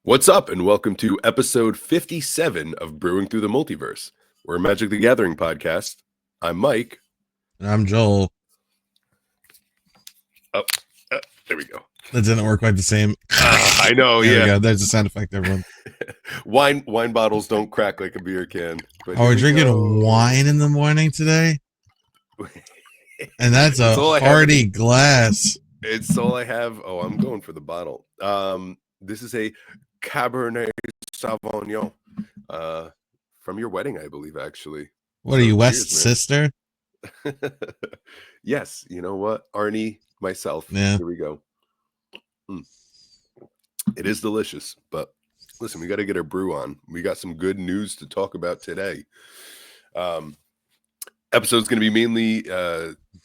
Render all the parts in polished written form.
What's up, and welcome to episode 57 of Brewing Through the Multiverse. We're a Magic the Gathering podcast. I'm Mike. And I'm Joel. Oh, there we go. That didn't work quite the same. I know, there yeah. we go. There's a sound effect, everyone. Wine bottles don't crack like a beer can. But we're drinking wine in the morning today? And that's a hearty glass. It's all I have. Oh, I'm going for the bottle. This is a Cabernet Sauvignon from your wedding, I believe, actually. What are you, West's sister? Yes. You know what? Arnie, myself. Yeah. Here we go. It is delicious, but listen, we got to get our brew on. We got some good news to talk about today. Episode's going to be mainly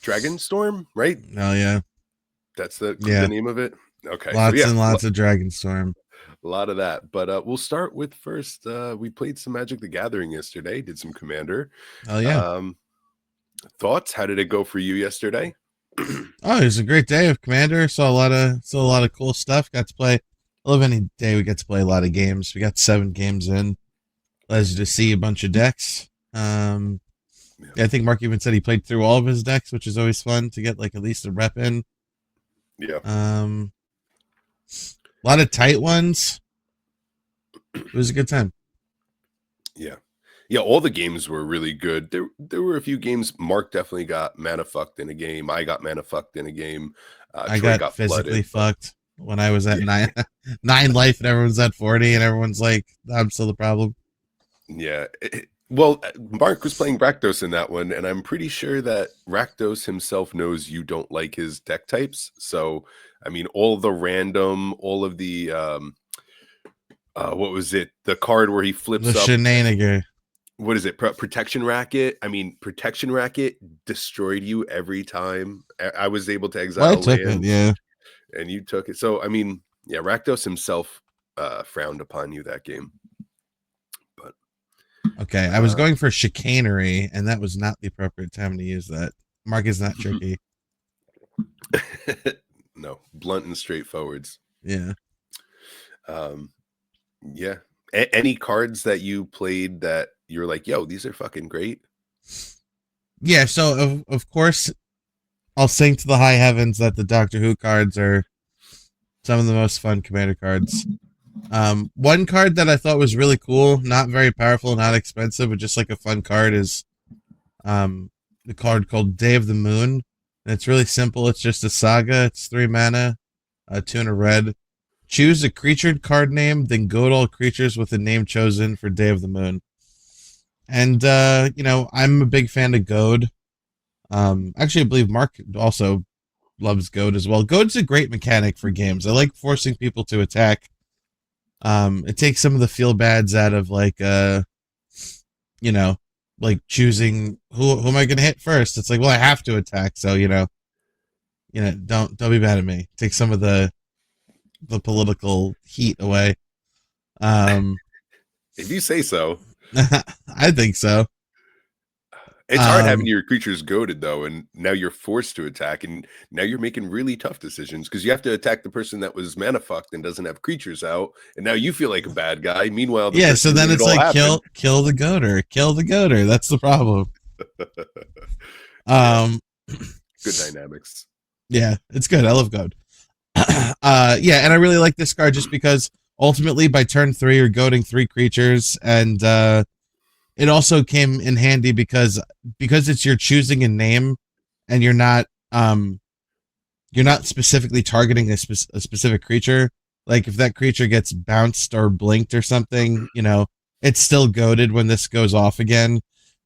Dragonstorm, right? Oh, yeah. That's the name of it? Okay. Lots and lots of Dragonstorm. A lot of that, but we'll start with first. We played some Magic the Gathering yesterday. Did some Commander. Oh yeah. Thoughts? How did it go for you yesterday? Oh, it was a great day of Commander. Saw a lot of cool stuff. Got to play. I love any day we get to play a lot of games. We got 7 games in. Allows you to see a bunch of decks. Yeah, I think Mark even said he played through all of his decks, which is always fun to get like at least a rep in. Yeah. A lot of tight ones. It was a good time. Yeah. Yeah, all the games were really good. There were a few games. Mark definitely got mana fucked in a game. I got mana fucked in a game. I got physically fucked when I was at 9 life and everyone's at 40 and everyone's like, I'm still the problem. Yeah. Well, Mark was playing Rakdos in that one, and I'm pretty sure that Rakdos himself knows you don't like his deck types. So, I mean, all the random, all of the, what was it? The card where he flips the up. Shenanigan. What is it? Protection Racket? I mean, Protection Racket destroyed you every time. I was able to exile I took it, yeah. And you took it. So, I mean, yeah, Rakdos himself frowned upon you that game. Okay, I was going for Chicanery, and that was not the appropriate time to use that. Mark is not tricky. No, blunt and straightforwards. Yeah. Yeah. Any cards that you played that you're like, yo, these are fucking great? Yeah, so of course, I'll sing to the high heavens that the Doctor Who cards are some of the most fun Commander cards. One card that I thought was really cool, not very powerful, not expensive, but just like a fun card is the card called Day of the Moon. And it's really simple. It's just a saga. It's 3 mana, 2 and a red. Choose a creature card name, then goad all creatures with a name chosen for Day of the Moon. And I'm a big fan of goad. Actually, I believe Mark also loves goad as well. Goad's a great mechanic for games. I like forcing people to attack. It takes some of the feel bads out of like like choosing who am I gonna hit first. It's like, well, I have to attack, so don't be mad at me. Take some of the political heat away. If you say so. I think so. It's hard having your creatures goaded, though, and now you're forced to attack, and now you're making really tough decisions because you have to attack the person that was mana fucked and doesn't have creatures out, and now you feel like a bad guy. Meanwhile, so then it's like kill the goater. That's the problem. Good dynamics. Yeah, it's good. I love goad. And I really like this card just because ultimately by turn 3 you're goading 3 creatures, and it also came in handy because it's you're choosing a name and you're not specifically targeting a specific creature. Like if that creature gets bounced or blinked or something, it's still goaded when this goes off again.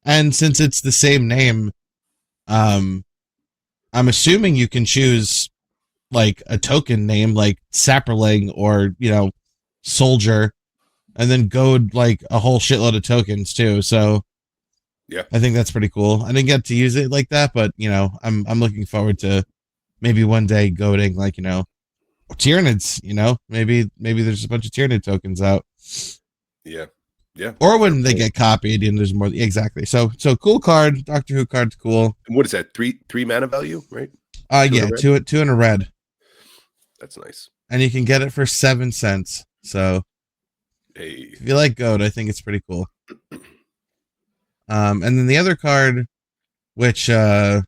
And since it's the same name, I'm assuming you can choose like a token name like Sapperling or, Soldier, and then goad like a whole shitload of tokens too. So yeah, I think that's pretty cool. I didn't get to use it like that, but I'm looking forward to maybe one day goading like Tyranids. Maybe there's a bunch of Tyranid tokens out. Yeah. Or when they get copied and there's more. Exactly. So cool card. Doctor Who card's cool. And what is that? Three mana value, right? Two and a red. That's nice. And you can get it for 7 cents. So Hey. If you like Goat, I think it's pretty cool. And then the other card, which is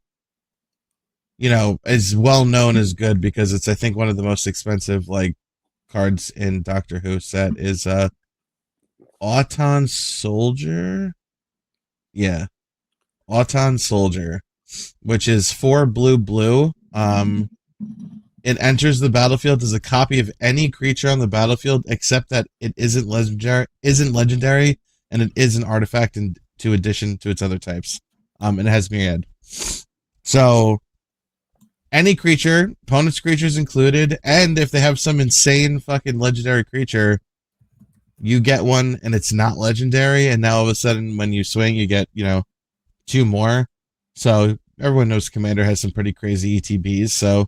well known as good because it's I think one of the most expensive like cards in Doctor Who set is Auton Soldier. Yeah, Auton Soldier, which is 4 blue. It enters the battlefield as a copy of any creature on the battlefield, except that it isn't legendary, and it is an artifact to addition to its other types. And it has myriad. So any creature, opponent's creatures included, and if they have some insane fucking legendary creature, you get one and it's not legendary, and now all of a sudden when you swing, you get, 2 more. So everyone knows Commander has some pretty crazy ETBs, so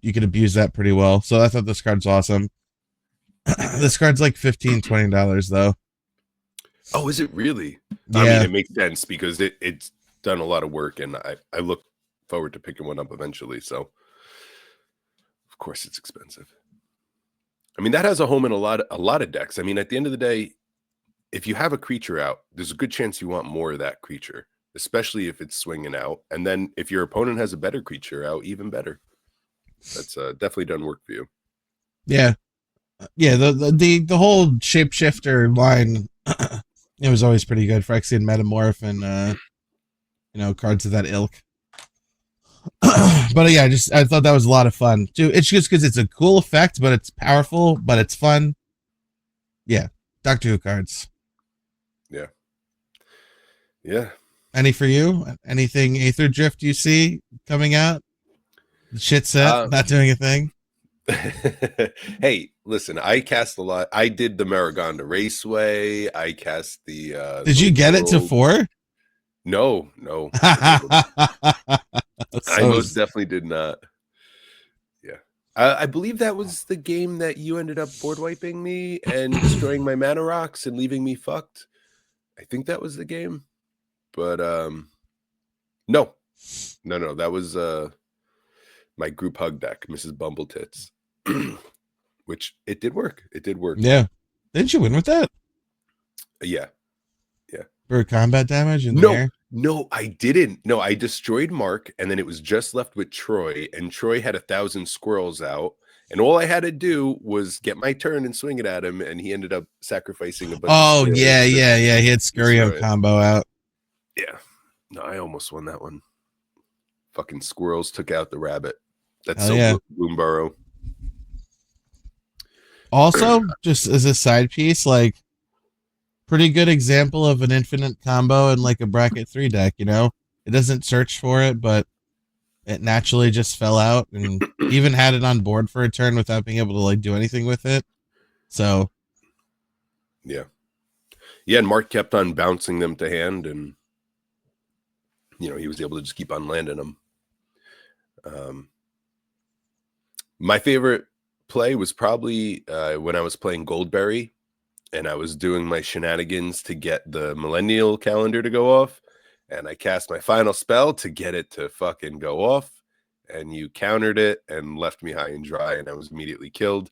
you could abuse that pretty well. So I thought this card's awesome. This card's like $15-$20 though. Oh, is it really? I mean, Yeah. it makes sense because it's done a lot of work, and I look forward to picking one up eventually. So, of course, it's expensive. I mean, that has a home in a lot of decks. I mean, at the end of the day, if you have a creature out, there's a good chance you want more of that creature, especially if it's swinging out. And then if your opponent has a better creature out, even better. That's definitely done work for you. Yeah. Yeah, the whole shapeshifter line it was always pretty good. Phyrexian Metamorph and cards of that ilk. But yeah, I thought that was a lot of fun. Too. It's just because it's a cool effect, but it's powerful, but it's fun. Yeah. Doctor Who cards. Yeah. Yeah. Any for you? Anything Aether Drift you see coming out? Shit set, not doing a thing. Hey, listen, I cast a lot. I did the Maragonda Raceway. I cast the Did the you get it to World. 4? No, I So most definitely did not. Yeah. I believe that was the game that you ended up board wiping me and destroying my mana rocks and leaving me fucked. I think that was the game. But no, that was my group hug deck, Mrs. Bumbletits. Which it did work. It did work. Yeah. Didn't you win with that? Yeah. For combat damage in the air? No, I didn't. No, I destroyed Mark, and then it was just left with Troy, and Troy had 1,000 squirrels out, and all I had to do was get my turn and swing it at him, and he ended up sacrificing a bunch of squirrels. Yeah. He had Scurio combo out. Yeah. No, I almost won that one. Fucking squirrels took out the rabbit. That's so Bloomburrow. Also, just as a side piece, like pretty good example of an infinite combo in like a bracket 3 deck, It doesn't search for it, but it naturally just fell out and even had it on board for a turn without being able to like do anything with it. So yeah, and Mark kept on bouncing them to hand, and he was able to just keep on landing them. My favorite play was probably when I was playing Goldberry and I was doing my shenanigans to get the millennial calendar to go off, and I cast my final spell to get it to fucking go off, and you countered it and left me high and dry, and I was immediately killed.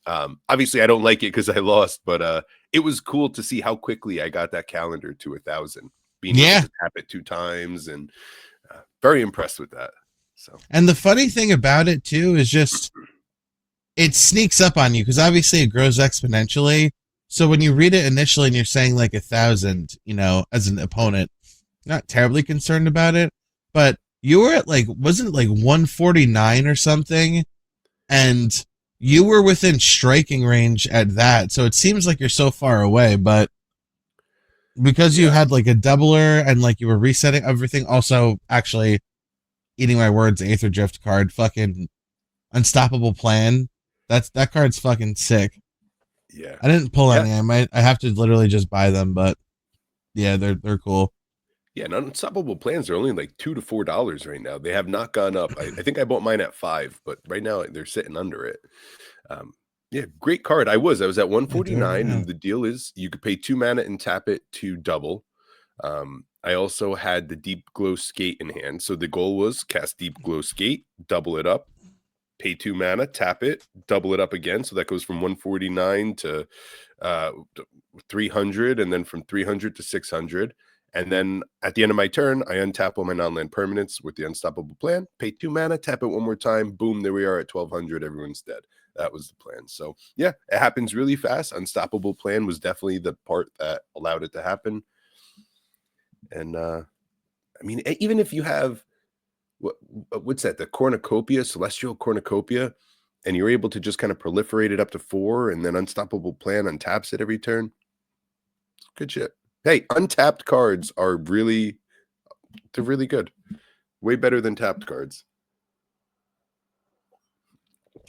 Obviously I don't like it because I lost, but it was cool to see how quickly I got that calendar to 1,000, being able to tap it 2 times, and very impressed with that. So, and the funny thing about it too is just it sneaks up on you because obviously it grows exponentially. So when you read it initially and you're saying like 1,000, as an opponent, not terribly concerned about it, but you were at wasn't it like 149 or something? And you were within striking range at that. So it seems like you're so far away, but because you had like a doubler and like you were resetting everything, also actually eating my words, Aether Drift card, fucking Unstoppable Plan. That card's fucking sick. Yeah. I didn't pull any. I have to literally just buy them, but yeah, they're cool. Yeah, and Unstoppable Plans are only like $2 to $4 right now. They have not gone up. I think I bought mine at $5, but right now they're sitting under it. Yeah, great card. I was at 149, and the deal is you could pay 2 mana and tap it to double. I also had the Deep Glow Skate in hand, so the goal was cast Deep Glow Skate, double it up, pay 2 mana, tap it, double it up again. So that goes from 149 to 300, and then from 300 to 600. And then at the end of my turn, I untap all my non-land permanents with the Unstoppable Plan, pay 2 mana, tap it one more time, boom, there we are at 1200, everyone's dead. That was the plan. So yeah, it happens really fast. Unstoppable Plan was definitely the part that allowed it to happen. And I mean, even if you have what's that, the Cornucopia, Celestial Cornucopia, and you're able to just kind of proliferate it up to 4, and then Unstoppable Plan untaps it every turn. Good shit. Hey, untapped cards are really, they're really good. Way better than tapped cards.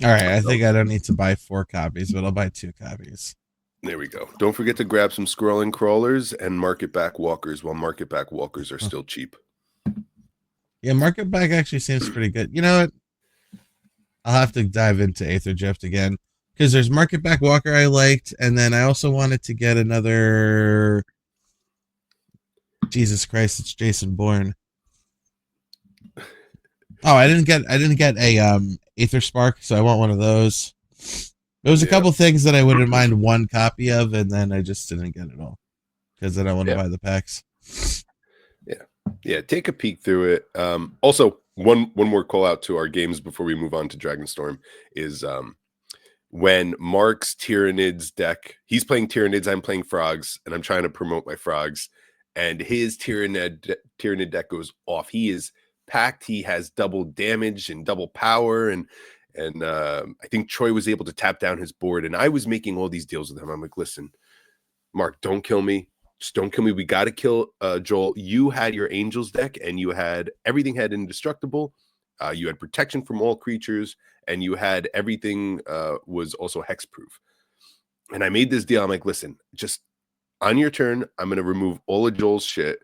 All right, I think I don't need to buy 4 copies, but I'll buy 2 copies. There we go. Don't forget to grab some Scrolling Crawlers and Market Back Walkers while Market Back Walkers are still cheap. Yeah, Market Back actually seems pretty good. You know what? I'll have to dive into Aether Drift again, because there's Market Back Walker I liked, and then I also wanted to get another. Jesus Christ, it's Jason Bourne. Oh, I didn't get a Aether Spark, so I want one of those. There was a couple things that I wouldn't mind one copy of, and then I just didn't get it all because I don't want to buy the packs. Yeah, take a peek through it. Also, one more call out to our games before we move on to Dragonstorm is when Mark's Tyranids deck, he's playing Tyranids, I'm playing Frogs, and I'm trying to promote my Frogs, and his Tyranid deck goes off. He is packed. He has double damage and double power, and I think Troy was able to tap down his board, and I was making all these deals with him. I'm like, listen, Mark, don't kill me. Just don't kill me. We got to kill Joel. You had your Angels deck, and you had everything had indestructible. You had protection from all creatures, and you had everything was also hexproof. And I made this deal. I'm like, listen, just on your turn, I'm going to remove all of Joel's shit.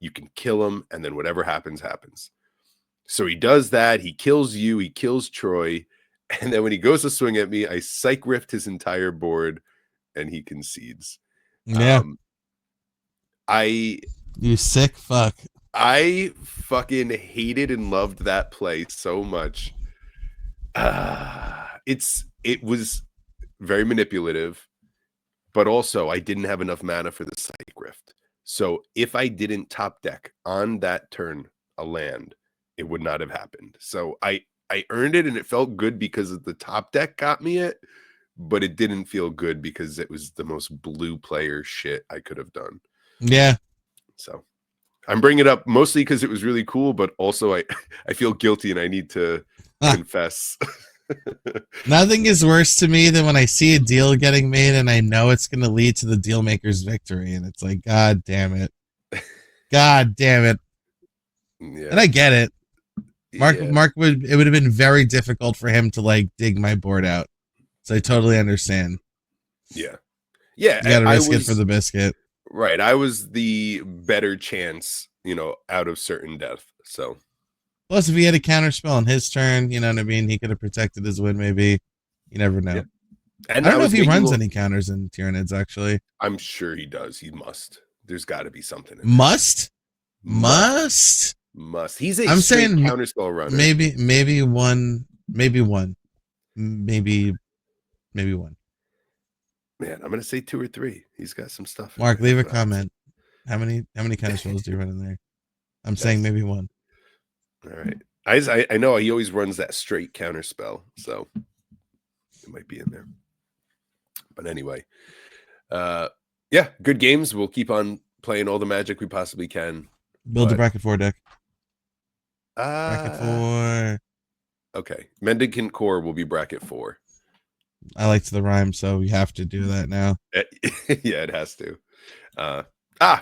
You can kill him, and then whatever happens, happens. So he does that. He kills you. He kills Troy. And then when he goes to swing at me, I psych rift his entire board, and he concedes. Yeah. You sick fuck. I fucking hated and loved that play so much. It was very manipulative, but also I didn't have enough mana for the Psych Rift. So if I didn't top deck on that turn a land, it would not have happened. So I earned it, and it felt good because the top deck got me it, but it didn't feel good because it was the most blue player shit I could have done. Yeah. So I'm bringing it up mostly because it was really cool, but also I feel guilty and I need to confess. Nothing is worse to me than when I see a deal getting made and I know it's going to lead to the deal maker's victory, and it's like, God damn it. God damn it. Yeah. And I get it. Mark would have been very difficult for him to like dig my board out. So I totally understand. Yeah. Yeah. You got to risk it for the biscuit. Right. I was the better chance, out of certain death. So. Plus, if he had a counter spell on his turn, you know what I mean? He could have protected his win, maybe. You never know. Yeah. And I don't know if he runs any counters in Tyranids, actually. I'm sure he does. He must. There's got to be something. Must? He's a straight counterspell runner. Maybe one. Maybe one. Man, I'm gonna say 2 or 3. He's got some stuff. Mark, leave a comment. How many counterspells do you run in there? I'm saying maybe one. All right. I know he always runs that straight counterspell, so it might be in there. But anyway, yeah, good games. We'll keep on playing all the Magic we possibly can. Build a bracket 4 deck. Bracket 4. Okay. Mendicant Core will be bracket 4. I liked the rhyme, so we have to do that now. Yeah, it has to.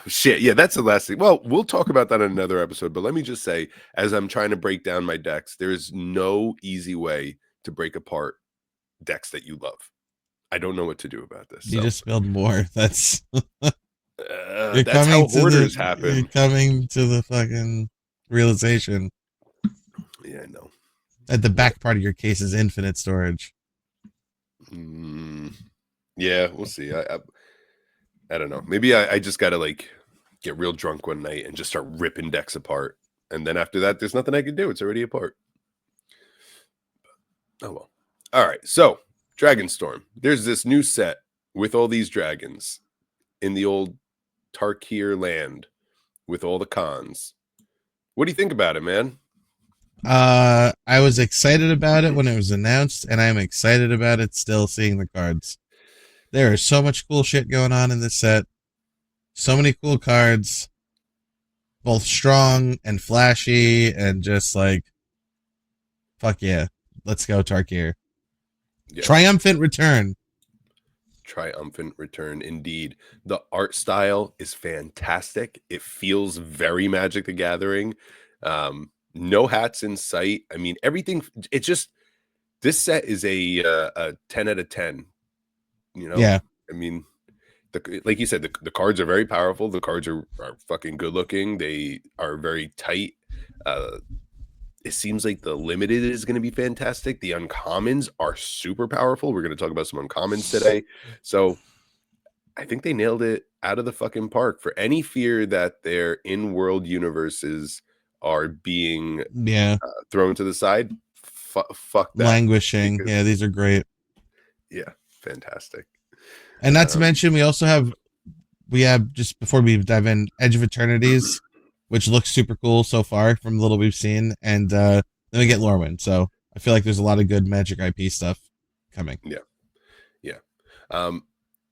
Shit. Yeah, that's the last thing. Well, we'll talk about that in another episode, but let me just say, as I'm trying to break down my decks, there is no easy way to break apart decks that you love. I don't know what to do about this. You just spilled more. That's that's how hoarders happen. You're coming to the fucking realization. Yeah, I know. At the back part of your case is infinite storage. Yeah, we'll see. I don't know. Maybe I just gotta like get real drunk one night and just start ripping decks apart, and then after that, there's nothing I can do. It's already apart. Oh well. All right. So Dragonstorm. There's this new set with all these dragons in the old Tarkir land with all the cons. What do you think about it, man? I was excited about it when it was announced, and I'm excited about it still seeing the cards. There is so much cool shit going on in this set. So many cool cards, both strong and flashy, and just like, fuck yeah. Let's go, Tarkir. Yeah. Triumphant return. Triumphant return indeed. The art style is fantastic. It feels very Magic the Gathering. No hats in sight. I mean, everything. It's just this set is a 10 out of 10. You know, Yeah. I mean, like you said, the cards are very powerful. The cards are fucking good looking. They are very tight. It seems like the limited is going to be fantastic. The uncommons are super powerful. We're going to talk about some uncommons today. So I think they nailed it out of the fucking park. For any fear that their in-world universes are being Yeah. thrown to the side, fuck that. Languishing. Because, Yeah, these are great. yeah, fantastic. And not to mention, we have just before we dive in, Edge of Eternities, which looks super cool so far from the little we've seen, and then we get Lorwyn. So I feel like there's a lot of good Magic IP stuff coming. Yeah, yeah.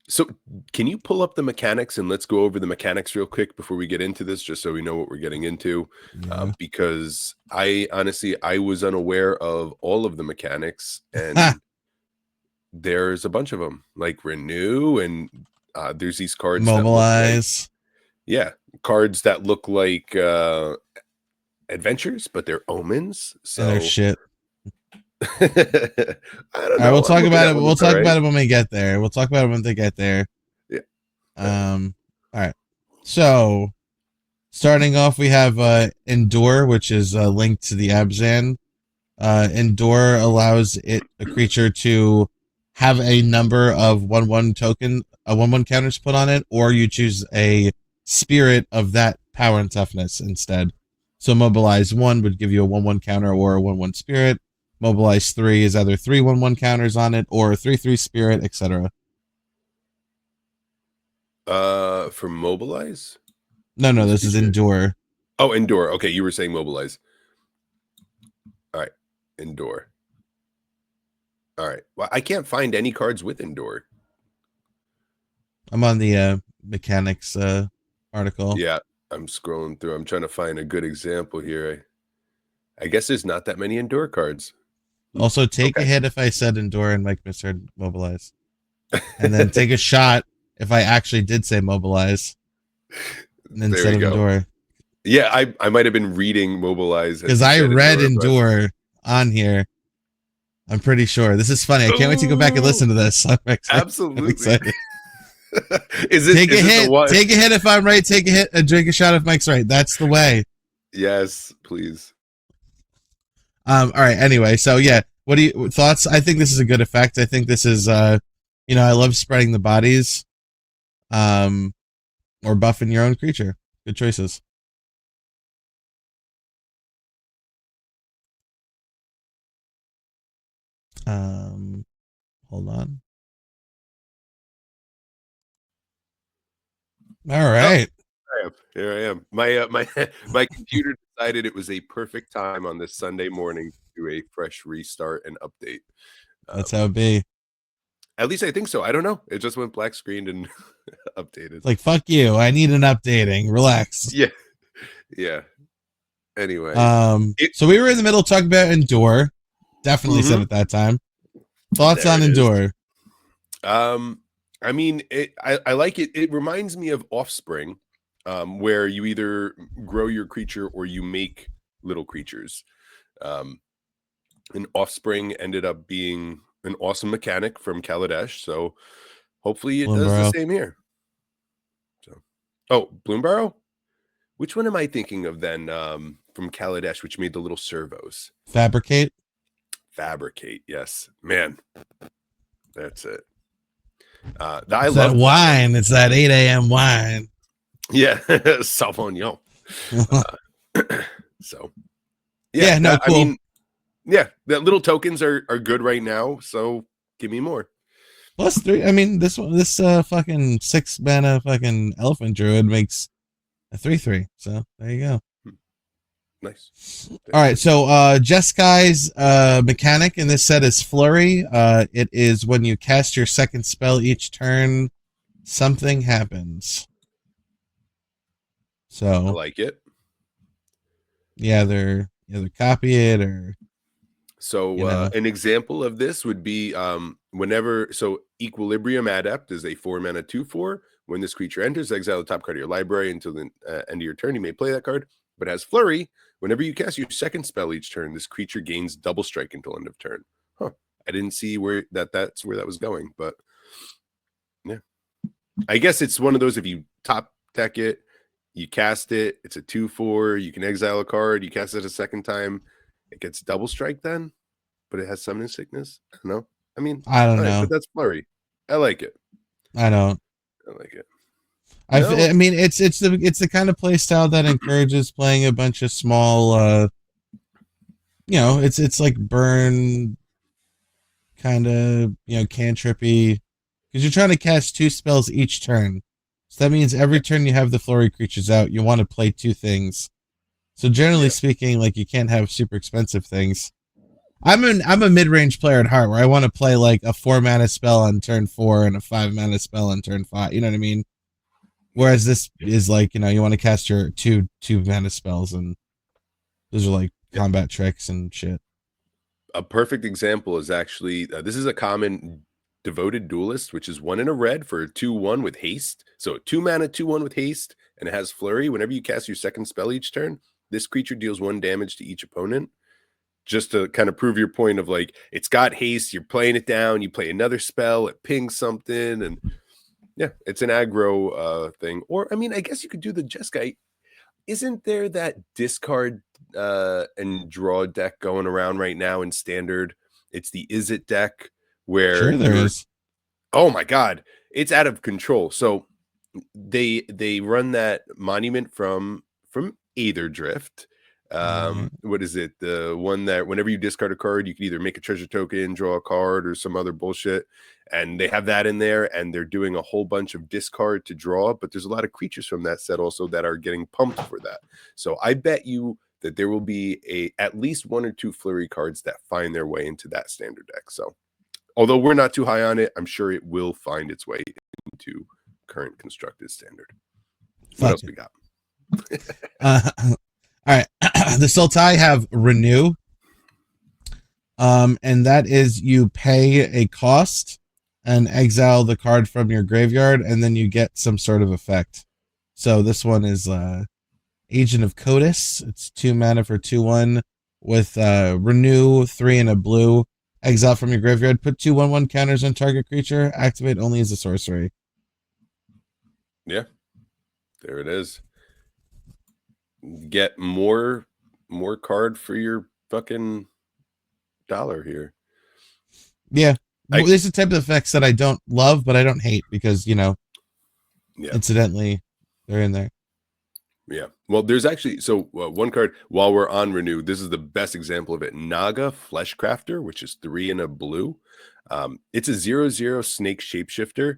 So can you pull up the mechanics and let's go over the mechanics real quick before we get into this, just so we know what we're getting into? Yeah. Because I honestly I was unaware of all of the mechanics, and there's a bunch of them, like Renew, and there's these cards Mobilize. cards that look like adventures, but they're omens. So And their shit. I don't know. We'll talk about it. We'll talk right. about it when we get there. We'll talk about it when they get there. Yeah. All right. So, starting off, we have Endure, which is linked to the Abzan. Endure allows a creature to have a number of 1/1 token, 1/1 counters put on it, or you choose a spirit of that power and toughness instead. So Mobilize 1 would give you a 1/1 counter or a 1/1 spirit. Mobilize 3 is either 3 1/1 counters on it or 3/3 spirit, etc. For Mobilize? No, this is Endure. Oh, Endure. Okay, you were saying Mobilize. All right, Endure. All right. Well, I can't find any cards with Endure. I'm on the mechanics article. Yeah, I'm scrolling through. I'm trying to find a good example here. I guess there's not that many Endure cards. Also, take a hit if I said Endure and Mike misheard Mobilize. And then take a shot if I actually did say Mobilize instead of Endure. Yeah, I might have been reading Mobilize. Because I read Endure on here. I'm pretty sure. This is funny. I can't wait to go back and listen to this. I'm excited. Absolutely. I'm excited. Take a hit. Take a hit if I'm right. Take a hit and drink a shot if Mike's right. That's the way. Yes, please. All right. Anyway, so yeah, what do you thoughts? I think this is a good effect. I think this is I love spreading the bodies, or buffing your own creature. Good choices. Hold on. All right. Here I am. My computer decided it was a perfect time on this Sunday morning to do a fresh restart and update. That's how it be. At least I think so. I don't know. It just went black screened and updated. Like, fuck you. I need an updating. Relax. Yeah. Yeah. Anyway. So we were in the middle talking about Endure. Definitely said at that time. Thoughts on Endure? I mean, I like it. It reminds me of Offspring, where you either grow your creature or you make little creatures. And Offspring ended up being an awesome mechanic from Kaladesh, so hopefully it does the same here. So, Bloomburrow? Which one am I thinking of then? From Kaladesh, which made the little servos. Fabricate, yes, man, that's it. It's that wine. It's that 8 a.m. wine. Yeah, Sauvignon. So, cool. I mean, Yeah, the little tokens are good right now, so give me more. Plus three. I mean, this fucking 6 mana fucking elephant druid makes a 3/3. So there you go. Hmm, nice. All Very right, good. so Jeskai mechanic in this set is Flurry. It is when you cast your second spell each turn, something happens. I So like it. you either copy it or So you know. an example of this would be whenever Equilibrium Adept is a 4 mana 2/4. When this creature enters, exile the top card of your library until the end of your turn. You may play that card, but as Flurry, whenever you cast your second spell each turn, this creature gains double strike until end of turn. Huh. I didn't see that's where that was going, but yeah. I guess it's one of those if you top deck it, you cast it, it's a 2/4, you can exile a card, you cast it a second time, it gets double strike then, but it has summoning sickness. I don't know. I mean, I don't all right, know. but that's Flurry. I like it. I don't. I like it. No, I mean, it's the kind of play style that encourages playing a bunch of small. It's like burn kind of cantrippy because you're trying to cast 2 spells each turn. So that means every yeah, turn you have the flurry creatures out, you want to play 2 things. So generally yeah, speaking, like you can't have super expensive things. I'm a mid range player at heart where I want to play like a 4 mana spell on turn 4 and a 5 mana spell on turn 5. You know what I mean? yeah. Whereas this is like you want to cast your two mana spells and those are like Yeah. combat tricks and shit. A perfect example is actually this is a common devoted duelist, which is 1 in a red for a 2/1 with haste. So 2 mana 2/1 with haste, and it has flurry. Whenever you cast your second spell each turn, this creature deals 1 damage to each opponent. Just to kind of prove your point of like it's got haste, you're playing it down, you play another spell, it pings something, and yeah, it's an aggro thing. Or I mean, I guess you could do the Jeskai. Isn't there that discard and draw deck going around right now in standard? It's the Is It deck where Sure, there you're is. oh my god, it's out of control. So they run that monument from Aether Drift. Right. What is it? The one that whenever you discard a card, you can either make a treasure token, draw a card, or some other bullshit. And they have that in there, and they're doing a whole bunch of discard to draw. But there's a lot of creatures from that set also that are getting pumped for that. So I bet you that there will be at least 1 or 2 flurry cards that find their way into that standard deck. So although we're not too high on it, I'm sure it will find its way into current constructed standard. What Fuck else it. we got? All right. The Sultai have renew. And that is you pay a cost and exile the card from your graveyard, and then you get some sort of effect. So this one is Agent of Codis. It's 2 mana for 2/1 with renew 3 and a blue. Exile from your graveyard. Put 2/1/1 counters on target creature. Activate only as a sorcery. Yeah, there it is. Get more card for your fucking dollar here. Yeah, I this is the type of effects that I don't love, but I don't hate because yeah. incidentally, they're in there. Yeah. Well, there's actually one card while we're on renew. This is the best example of it. Naga Fleshcrafter, which is 3 and a blue. It's a 0/0 snake shapeshifter.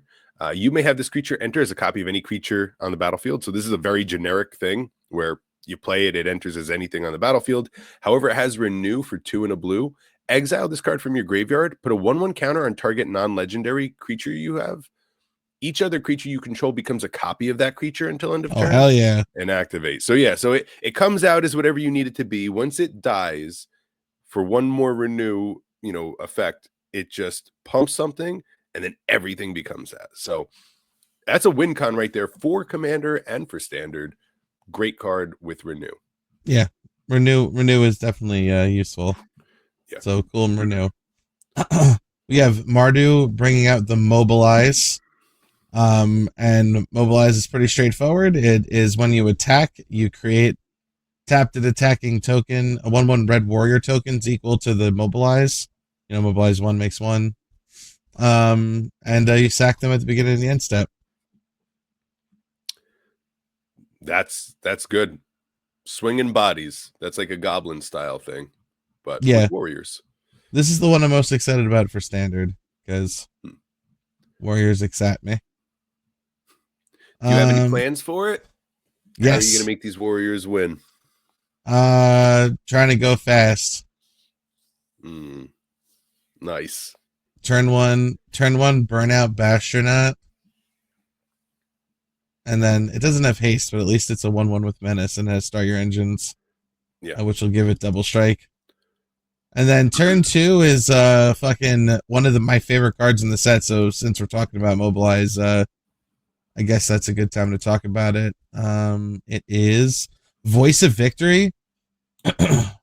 You may have this creature enter as a copy of any creature on the battlefield. So this is a very generic thing where you play it, it enters as anything on the battlefield. However, it has renew for 2 and a blue. Exile this card from your graveyard. Put a 1/1 counter on target non-legendary creature you have. Each other creature you control becomes a copy of that creature until end of Oh turn hell yeah! and activate. So yeah, so it comes out as whatever you need it to be. Once it dies for one more renew, effect, it just pumps something and then everything becomes that. So that's a win con right there for commander and for standard. Great card with renew. Yeah, renew is definitely useful. Yeah. So cool, renew. We have Mardu bringing out the mobilize. And mobilize is pretty straightforward. It is when you attack, you create tapped an attacking token, a 1/1 red warrior token is equal to the mobilize. Mobilize 1 makes 1. And you sack them at the beginning of the end step. That's good. Swinging bodies. That's like a goblin style thing. but Yeah, with warriors. this is the one I'm most excited about for standard because Hmm. warriors excite me. Do you have any Um, plans for it? How are you going to yes. make these warriors win? Trying to go fast. Mm, nice. Turn one, burnout Bastronaut, and then it doesn't have haste, but at least it's a 1/1 with menace and has start your engines, Yeah. which will give it double strike. And then turn two is fucking one of my favorite cards in the set. So since we're talking about mobilize, I guess that's a good time to talk about it. It is Voice of Victory,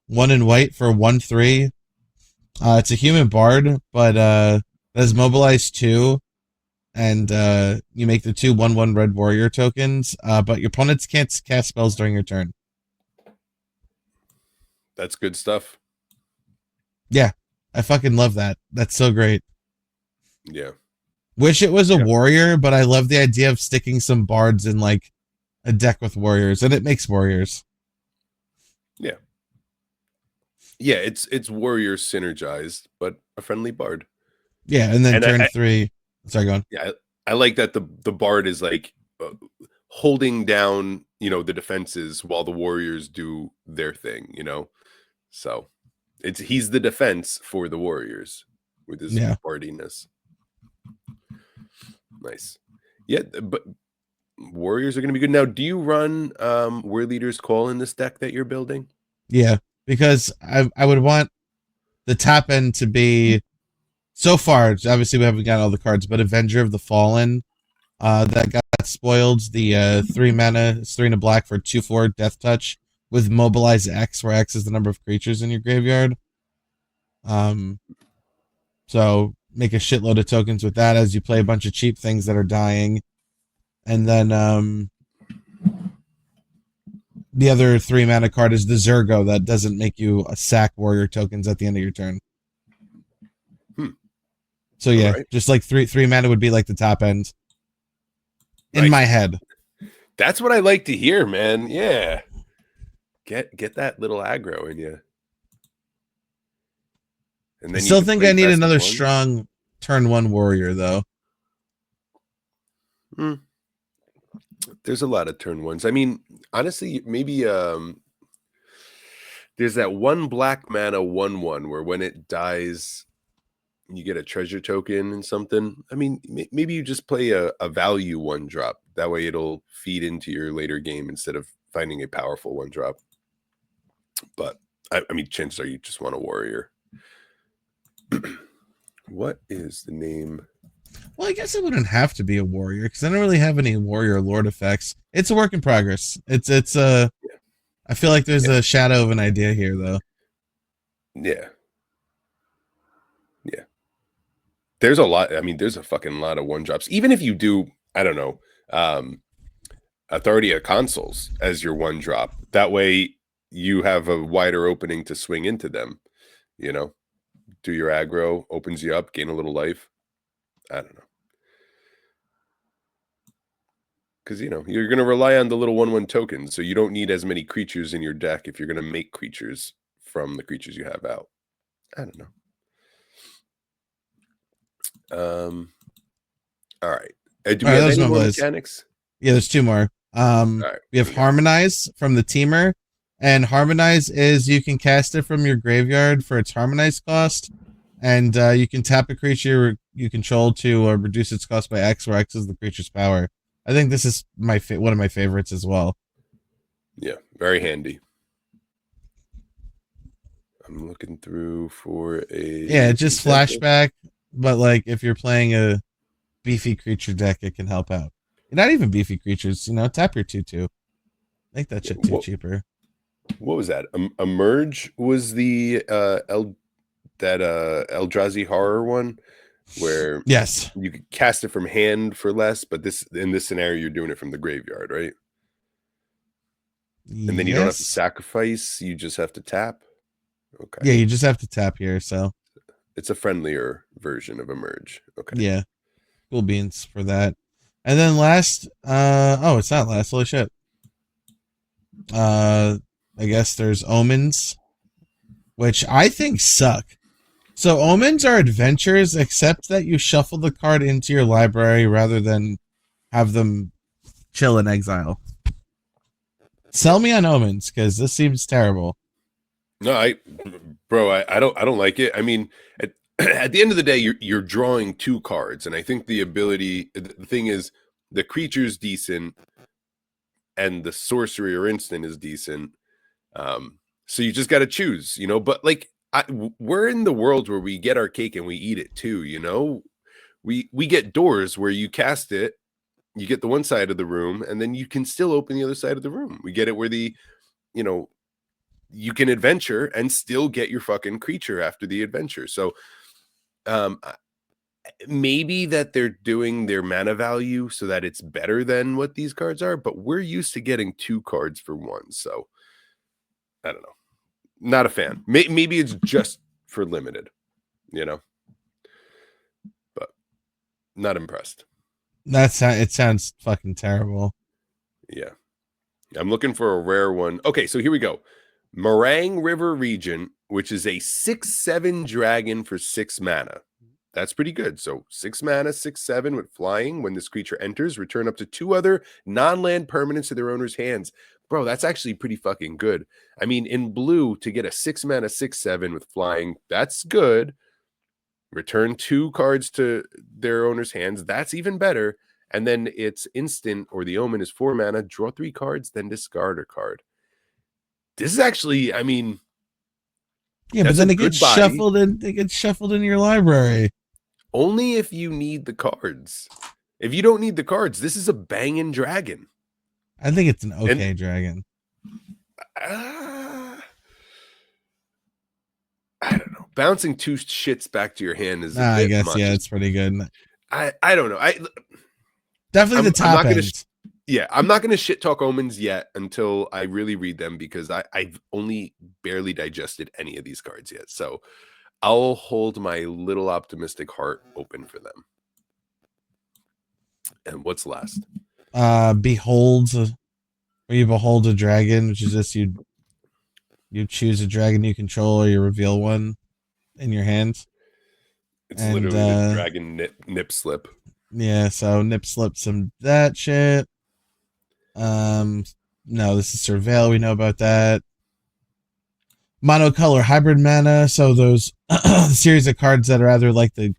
one in white for 1/3. It's a human bard, but it has mobilize two, and you make the two 1/1 red warrior tokens. But your opponents can't cast spells during your turn. That's good stuff. Yeah, I fucking love that. That's so great. Yeah. Wish it was a Yeah. warrior, but I love the idea of sticking some bards in like a deck with warriors, and it makes warriors. Yeah. Yeah, it's warrior synergized, but a friendly bard. Yeah, and then And turn three. Sorry, go on. yeah, I like that the bard is like holding down, the defenses while the warriors do their thing. So he's the defense for the warriors with his Yeah, bardiness. Nice. Yeah, but warriors are going to be good. Now, do you run War Leader's Call in this deck that you're building? yeah, because I would want the top end to be so far. Obviously, we haven't got all the cards, but Avenger of the Fallen, that got spoiled. The 3 mana, it's 3 and a black for 2/4 Death Touch with Mobilize X, where X is the number of creatures in your graveyard. Um, so make a shitload of tokens with that as you play a bunch of cheap things that are dying, and then the other 3 mana card is the Zergo that doesn't make you sack warrior tokens at the end of your turn. Hmm. So All yeah, right. just like three mana would be like the top end in Nice. my head. That's what I like to hear, man. Yeah. Get that little aggro in you. And I then you still can think play I need best of another ones. strong turn one warrior though. Hmm. There's a lot of turn ones. I mean, honestly, maybe there's that one black mana 1/1 where when it dies, you get a treasure token and something. I mean, maybe you just play a value 1-drop. That way it'll feed into your later game instead of finding a powerful 1-drop. But I mean, chances are you just want a warrior. What is the name? Well, I guess it wouldn't have to be a warrior because I don't really have any warrior lord effects. It's a work in progress. It's I feel like there's Yeah. a shadow of an idea here though. Yeah. Yeah. There's a lot. I mean, there's a fucking lot of 1-drops. Even if you do, I don't know, Authority of Consuls as your 1-drop. That way you have a wider opening to swing into them, do your aggro, opens you up, gain a little life. I don't know. Because, you're going to rely on the little 1/1 tokens. So you don't need as many creatures in your deck if you're going to make creatures from the creatures you have out. I don't know. All right. Do All we right, have those any more mobilize. mechanics? Yeah, there's two more. All right. We have Harmonize from the Teamer, and Harmonize is you can cast it from your graveyard for its Harmonize cost, and you can tap a creature you control to reduce its cost by X, where X is the creature's power. I think this is one of my favorites as well. Yeah, very handy. I'm looking through for a Yeah, just example. flashback, but like if you're playing a beefy creature deck, it can help out. Not even beefy creatures, tap your 2/2. Make that Yeah, shit too cheaper. what was that? Emerge was the Eldrazi horror one where Yes. you could cast it from hand for less, but in this scenario you're doing it from the graveyard, right? And then you don't have to Yes. sacrifice, you just have to tap. Okay. Yeah, you just have to tap here, so It's a friendlier version of Emerge. Okay. yeah. Cool beans for that. And then last, oh, it's not last. Holy shit. I guess there's Omens. which I think suck. So omens are adventures, except that you shuffle the card into your library rather than have them chill in exile. Sell me on omens because this seems terrible. No, bro, I don't like it. I mean, at the end of the day, you're drawing two cards, and I think the thing is, the creature's decent, and the sorcery or instant is decent. So you just got to choose, you know. But like, we're in the world where we get our cake and we eat it too, you know. We get doors where you cast it, you get the one side of the room, and then you can still open the other side of the room. We get it where you know, you can adventure and still get your fucking creature after the adventure. So maybe that they're doing their mana value so that it's better than what these cards are, but we're used to getting two cards for one. So I don't know. Not a fan. Maybe it's just for limited, you know, but not impressed. It sounds fucking terrible. Yeah. I'm looking for a rare one. Okay, so here we go. Meringue River Regent, which is a 6/7 dragon for 6 mana. That's pretty good. So 6 mana, 6/7 with flying. When this creature enters, return up to 2 other non-land permanents to their owner's hands. Bro, that's actually pretty fucking good. I mean, in blue, to get a 6 mana, 6/7 with flying, that's good. Return 2 cards to their owner's hands. That's even better. And then it's instant, or the omen is 4 mana, draw 3 cards, then discard a card. This is actually, I mean, Yeah, but that's a then it gets good buy. shuffled in. It gets shuffled in your library. Only if you need the cards. If you don't need the cards, this is a banging dragon. I think it's an And okay dragon. I don't know. Bouncing 2 shits back to your hand is a I bit guess much. yeah, it's pretty good. I don't know. Definitely the I'm top not gonna end. yeah, I'm not gonna shit talk omens yet until I really read them, because I've only barely digested any of these cards yet. So I'll hold my little optimistic heart open for them. And what's last? Behold, where you behold a dragon, which is just you choose a dragon you control or you reveal one in your hand. It's And literally the dragon nip slip. yeah, so nip slip some that shit. Um no, this is Surveil, we know about that. Monocolor hybrid mana, so those series of cards that are either like the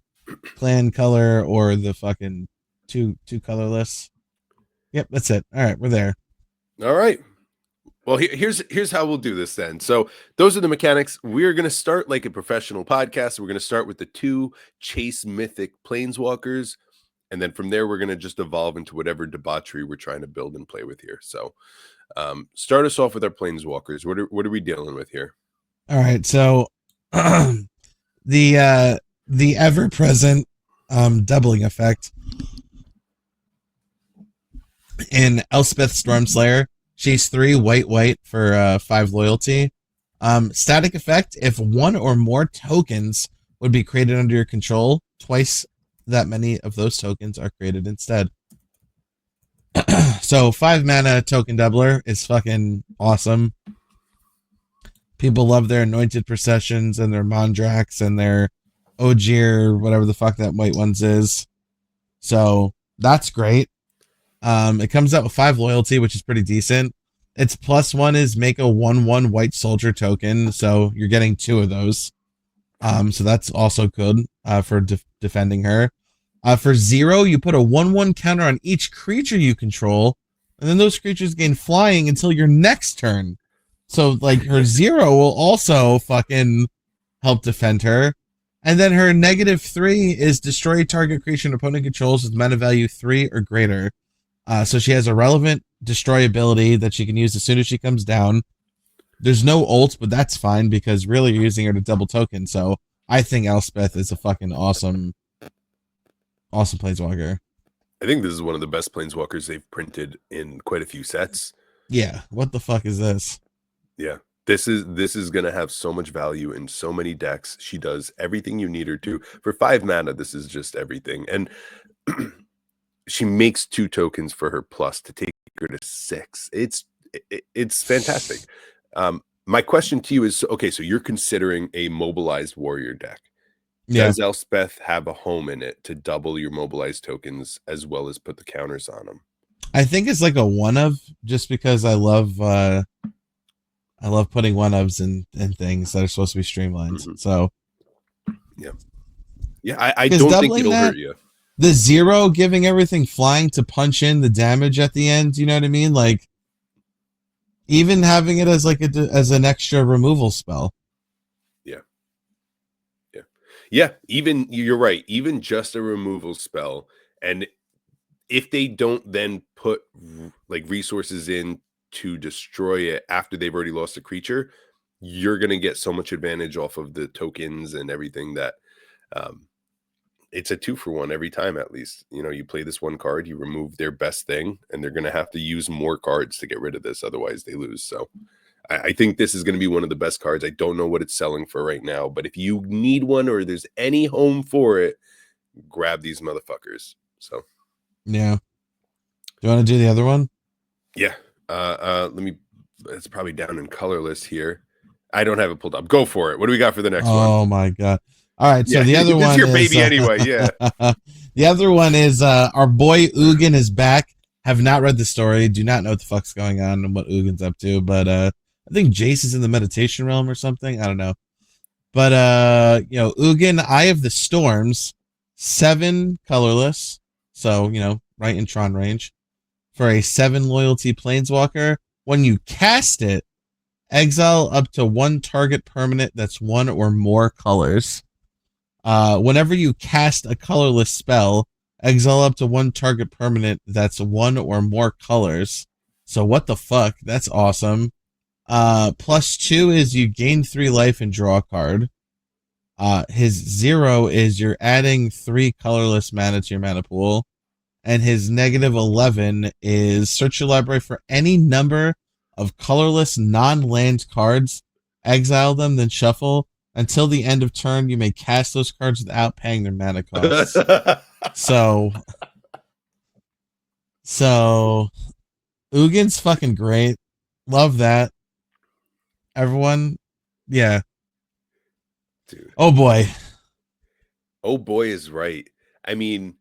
clan color or the fucking two colorless. Yep, that's it. All right, we're there. All right. Well, here's how we'll do this then. So those are the mechanics. We're going to start like a professional podcast. We're going to start with the 2 chase mythic planeswalkers, and then from there we're going to just evolve into whatever debauchery we're trying to build and play with here. So start us off with our planeswalkers. What are we dealing with here? All right, so the ever present doubling effect in Elspeth Stormslayer. She's 3 white for 5 loyalty. Static effect: if one or more tokens would be created under your control, twice that many of those tokens are created instead. So 5 mana token doubler is fucking awesome. People love their anointed processions and their Mondrax and their Ogier, whatever the fuck that white ones is. So that's great. It comes out with 5 loyalty, which is pretty decent. Its +1 is make a 1/1 white soldier token, so you're getting 2 of those. So that's also good for defending her. For 0, you put a 1/1 counter on each creature you control, and then those creatures gain flying until your next turn. So like her 0 will also fucking help defend her. And then her -3 is destroy target creature an opponent controls with mana value 3 or greater. So she has a relevant destroy ability that she can use as soon as she comes down. There's no ult, but that's fine because really you're using her to double token. So I think Elspeth is a fucking awesome planeswalker. I think this is one of the best planeswalkers they've printed in quite a few sets. Yeah, what the fuck is this? Yeah. This is going to have so much value in so many decks. She does everything you need her to. For 5 mana, this is just everything. And she makes 2 tokens for her plus to take her to 6. It's fantastic. My question to you is, okay, so you're considering a mobilized warrior deck. Yeah. Does Elspeth have a home in it to double your mobilized tokens as well as put the counters on them? I think it's like a one of, just because I love putting one ofs in things that are supposed to be streamlined. Mhm. So Yeah. Yeah, I because don't think doubling it'll hurt that, you. the zero giving everything flying to punch in the damage at the end, you know what I mean? Like even having it as like as an extra removal spell. Yeah. Yeah. Yeah, even you're right. Even just a removal spell, and if they don't then put like resources in to destroy it after they've already lost a creature, you're gonna get so much advantage off of the tokens and everything that um it's a 2-for-1 every time at least. You know, you play this one card, you remove their best thing, and they're gonna have to use more cards to get rid of this, otherwise they lose. So I think this is going to be one of the best cards. I don't know what it's selling for right now, but if you need one or there's any home for it, grab these motherfuckers. So Yeah. Do you want to do the other one? yeah. Let me, it's probably down in colorless here. I don't have it pulled up. Go for it. What do we got for the next one? Oh my god. All right, so Yeah, the other this is one your is baby anyway. Yeah. the other one is our boy Ugin is back. Have not read the story, do not know what the fuck's going on and what Ugin's up to, but I think Jace is in the meditation realm or something. I don't know. But you know, Ugin, Eye of the Storms, 7 colorless, so you know, right in Tron range. For a 7 loyalty planeswalker, when you cast it, exile up to 1 target permanent that's 1 or more colors. Whenever you cast a colorless spell, exile up to 1 target permanent that's 1 or more colors. So what the fuck? That's awesome. +2 is you gain 3 life and draw a card. His 0 is you're adding 3 colorless mana to your mana pool. And his -11 is search your library for any number of colorless non-land cards, exile them, then shuffle. Until the end of turn, you may cast those cards without paying their mana costs. So, so Ugin's fucking great. Love that. Everyone, yeah. Dude. Oh boy. Oh boy is right. I mean,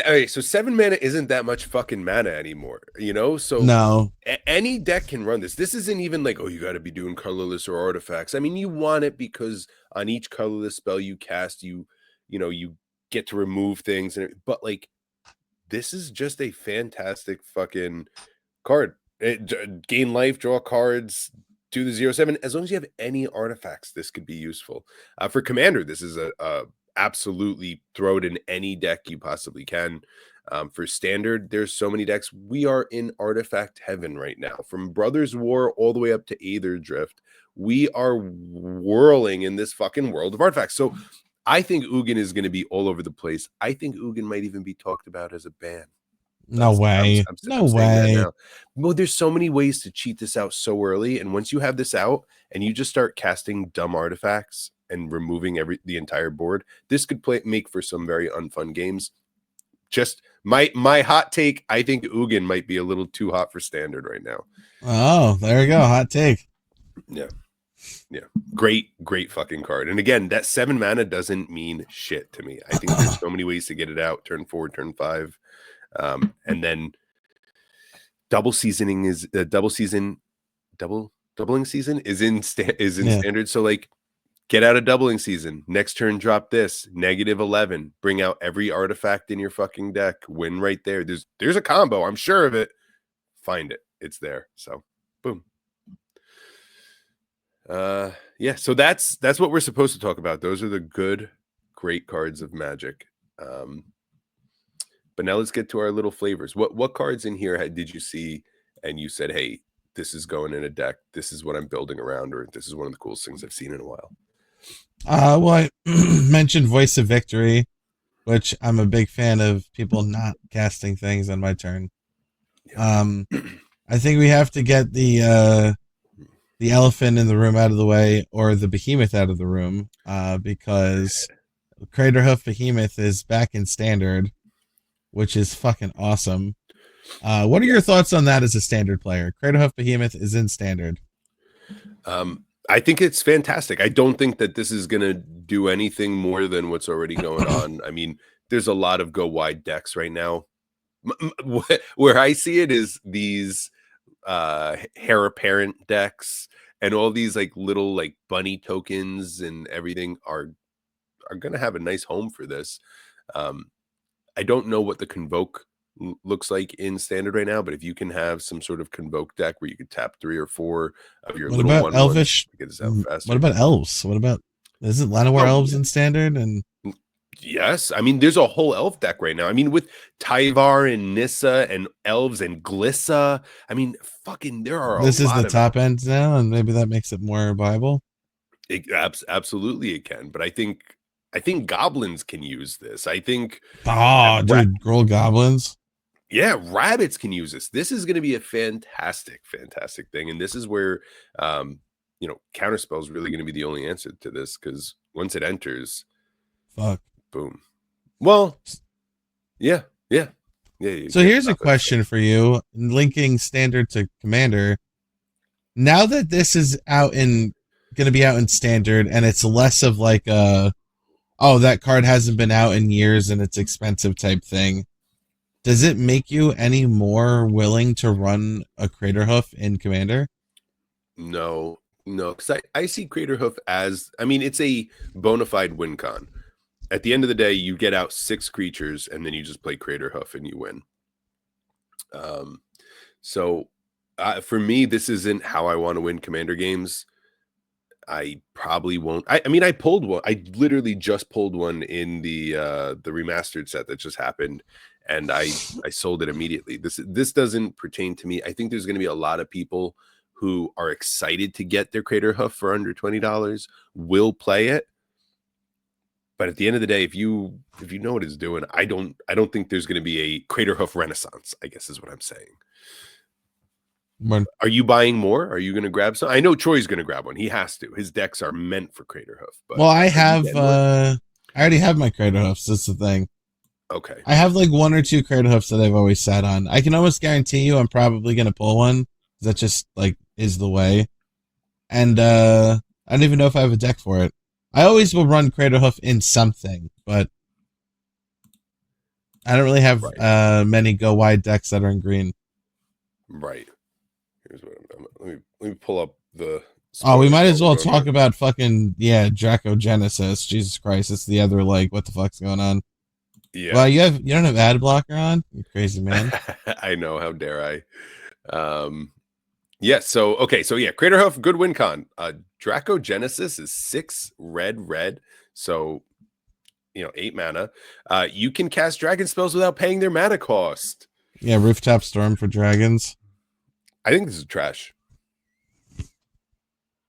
all right, so 7 mana isn't that much fucking mana anymore, you know? So No. any deck can run this. This isn't even like, oh, you got to be doing colorless or artifacts. I mean, you want it because on each colorless spell you cast, you know, you get to remove things, but like this is just a fantastic fucking card. Gain life, draw cards, do the 0/7. As long as you have any artifacts, this could be useful. For Commander, this is a absolutely throw it in any deck you possibly can. For Standard, there's so many decks. We are in artifact heaven right now. From Brothers War all the way up to Aether Drift, we are whirling in this fucking world of artifacts. So I think Ugin is going to be all over the place. I think Ugin might even be talked about as a ban. No way. No I'm saying that way. now. Well, there's so many ways to cheat this out so early, and once you have this out and you just start casting dumb artifacts and removing the entire board, this could make for some very unfun games. Just my hot take, I think Ugin might be a little too hot for Standard right now. Oh, there you go. Hot take. Yeah. Yeah. Great fucking card. And again, that 7 mana doesn't mean shit to me. I think there's so many ways to get it out. Turn 4, turn 5. And then doubling season is in Standard. So like get out a doubling season. Next turn, drop this -11. Bring out every artifact in your fucking deck. Win right there. There's a combo. I'm sure of it. Find it. It's there. So boom. Yeah. So that's what we're supposed to talk about. Those are the good, great cards of Magic. But now let's get to our little flavors. What cards in here did you see and you said, hey, this is going in a deck. This is what I'm building around, or this is one of the coolest things I've seen in a while. Well, I mentioned Voice of Victory, which I'm a big fan of people not casting things on my turn. Yeah. I think we have to get the elephant in the room out of the way, or the behemoth out of the room, because Craterhoof Behemoth is back in Standard, which is fucking awesome. What are Yeah. your thoughts on that as a standard player? Craterhoof Behemoth is in standard. I think it's fantastic. I don't think that this is going to do anything more than what's already going on. I mean, there's a lot of go wide decks right now. Where I see it is these heir apparent decks and all these like little like bunny tokens and everything are going to have a nice home for this. Um, I don't know what the convoke looks like in standard right now, but if you can have some sort of convoke deck where you could tap 3 or 4 of your What little about 1/1s elvish? to get this out What faster. about elves? What about isn't Llanowar Oh elves yeah. in standard? And Yes, I mean there's a whole elf deck right now. I mean with Tyvar and Nissa and elves and Glissa. I mean fucking there are a this is the lot of top end now, and maybe that makes it more viable. absolutely it can, but I think goblins can use this. I think Oh, dude, Gruul goblins. yeah, rabbits can use this. This is going to be a fantastic, fantastic thing, and this is where counterspell is really going to be the only answer to this because once it enters, Fuck. boom. Well, yeah, yeah, yeah. You So can't here's a stop that stuff. question for you, linking standard to commander. Now that this is out in going to be out in standard, and it's less of like a oh that card hasn't been out in years and it's expensive type thing. Does it make you any more willing to run a Craterhoof in commander? No, no, because I see Craterhoof as I mean it's a bona fide win con. At the end of the day, you get out 6 creatures and then you just play Craterhoof and you win. Um, so for me, this isn't how I want to win commander games. I probably won't. I mean, I pulled one. I literally just pulled one in the remastered set that just happened, and I sold it immediately. This doesn't pertain to me. I think there's going to be a lot of people who are excited to get their Crater Hoof for under $20, will play it. But at the end of the day, if you know what it's doing, I don't think there's going to be a Crater Hoof renaissance, I guess is what I'm saying. When, Are you buying more? Are you going to grab some? I know Troy's going to grab one. He has to. His decks are meant for Crater Hoof. But well, I are you have getting one? I already have my Craterhoofs. That's the thing. Okay. I have like 1 or 2 Craterhoofs that I've always sat on. I can almost guarantee you I'm probably gonna pull one. That just like is the way. And I don't even know if I have a deck for it. I always will run Craterhoof in something, but I don't really have Right. many go wide decks that are in green. Right. Here's what let me pull up the Oh, we spoilers might while as we're well going talk here. about fucking Dracogenesis. Jesus Christ, it's the other like what the fuck's going on? Yeah. Well, you don't have ad blocker on, you crazy man. I know, how dare I. Yeah, so okay, so yeah, Craterhoof, good win con. Dracogenesis is 6 red. So 8 mana. You can cast dragon spells without paying their mana cost. Yeah, rooftop storm for dragons. I think this is trash.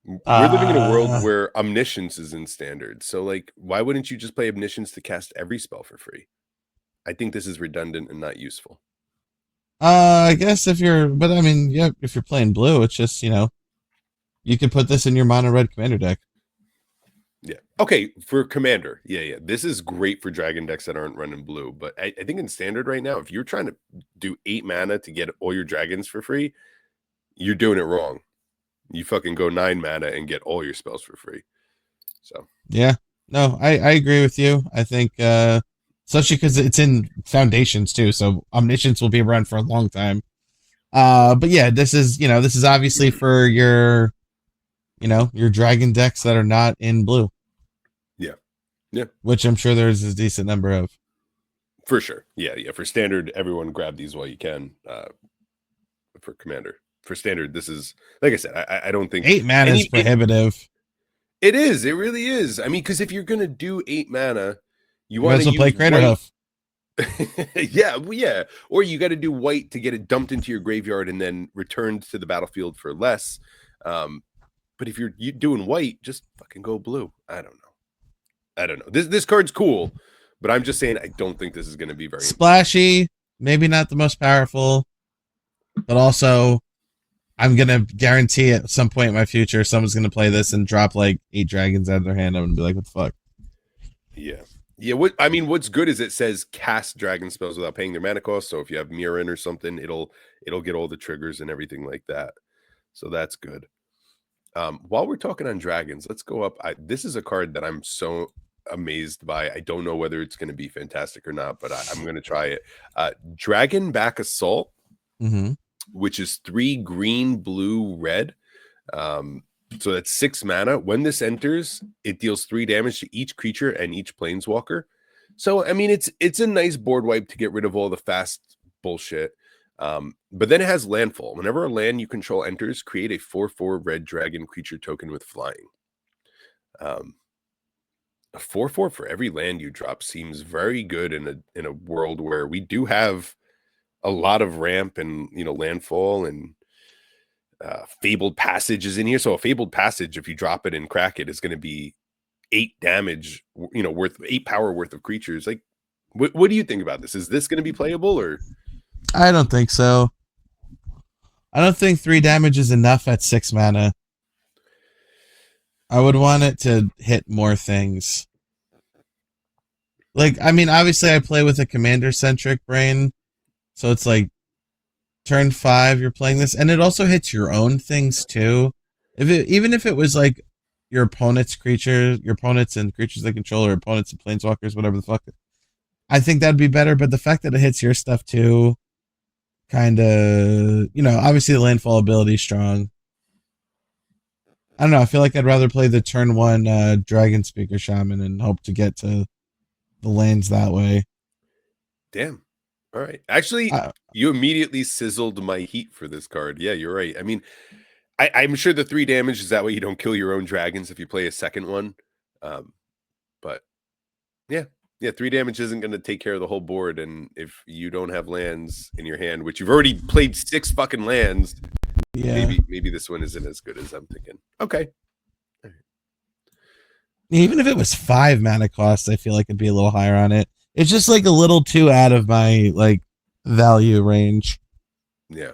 We're living in a world Uh, where omniscience is in standard. So like why wouldn't you just play omniscience to cast every spell for free? I think this is redundant and not useful. I guess but I mean, yeah, if you're playing blue, it's just you can put this in your mono red commander deck. Yeah. Okay, for commander. Yeah. This is great for dragon decks that aren't running blue. But I think in standard right now, if you're trying to do 8 mana to get all your dragons for free, you're doing it wrong. You fucking go 9 mana and get all your spells for free. So Yeah, no, I agree with you. I think especially because it's in foundations too, so omniscience will be around for a long time. But yeah, this is obviously for your dragon decks that are not in blue, yeah. Yeah. which I'm sure there's a decent number of. For sure. Yeah. For standard, everyone grab these while you can. For commander. For standard, this is like I said, I don't think 8 mana is prohibitive. it is. It really is. I mean, because if you're gonna do 8 mana, you You might want as to well play use white. Craterhoof. Yeah. Or you got to do white to get it dumped into your graveyard and then returned to the battlefield for less. But if you're doing white, just fucking go blue. I don't know. This card's cool, but I'm just saying I don't think this is going to be very Splashy, maybe not the most powerful, but also I'm gonna guarantee at some point in my future someone's gonna play this and drop like 8 dragons out of their hand. I'm gonna be like, what the fuck? Yeah. Yeah, what's good is it says cast dragon spells without paying their mana cost. So if you have Mirren or something, it'll get all the triggers and everything like that. So that's good. While we're talking on dragons, let's go up. This is a card that I'm so amazed by. I don't know whether it's going to be fantastic or not, but I'm going to try it. Dragon Back Assault, Mm-hmm. which is 3 green, blue, red. So that's 6 mana. When this enters, it deals 3 damage to each creature and each planeswalker. So I mean, it's a nice board wipe to get rid of all the fast bullshit. But then it has landfall. Whenever a land you control enters, create a 4/4 red dragon creature token with flying. A 4/4 for every land you drop seems very good in a world where we do have a lot of ramp and landfall and Fabled Passage is in here. So a Fabled Passage, if you drop it and crack it, is going to be 8 damage, worth 8 power worth of creatures. Like, what do you think about this? Is this going to be playable or? I don't think so. I don't think 3 damage is enough at 6 mana. I would want it to hit more things. Like, I mean, obviously I play with a commander-centric brain, so it's like turn 5 you're playing this, and it also hits your own things too. Even if it was like your opponent's and creatures they control, or opponents and planeswalkers, whatever the fuck, I think that'd be better. But the fact that it hits your stuff too, kind of, obviously the landfall ability is strong. I don't know. I feel like I'd rather play the turn 1 Dragon Speaker Shaman and hope to get to the lanes that way. Damn. All right. Actually, you immediately sizzled my heat for this card. Yeah, you're right. I mean, I'm sure the 3 damage is that way you don't kill your own dragons if you play a second one. But yeah, 3 damage isn't going to take care of the whole board. And if you don't have lands in your hand, which you've already played 6 fucking lands, yeah, maybe this one isn't as good as I'm thinking. Okay. even if it was 5 mana cost, I feel like it'd be a little higher on it. It's just like a little too out of my like value range. Yeah,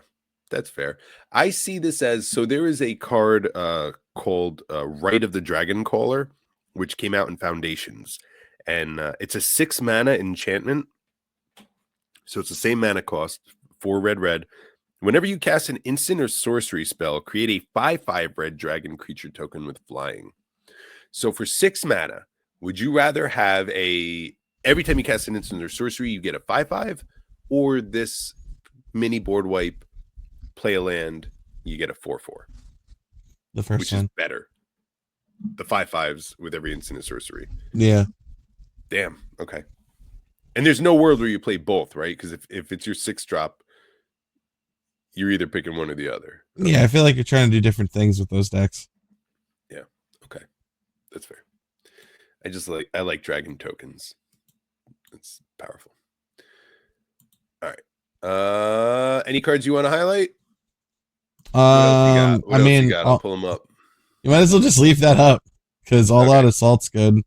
that's fair. I see this as, so there is a card called Rite of the Dragon Caller, which came out in Foundations. And it's a 6 mana enchantment. So it's the same mana cost, 4 red. Whenever you cast an instant or sorcery spell, create a 5/5 red dragon creature token with flying. So for 6 mana, would you rather have every time you cast an instant or sorcery, you get a 5/5, or this mini board wipe, play a land, you get a 4/4? The first which one is better. The 5/5s with every instant and sorcery. Yeah. Damn. Okay. And there's no world where you play both, right? Because if it's your 6-drop, you're either picking one or the other. Okay. Yeah, I feel like you're trying to do different things with those decks. Yeah. Okay. That's fair. I like dragon tokens. It's powerful. All right. Any cards you want to highlight? What else you got? I'll pull them up. You might as well just leave that up because All Out Assault's good.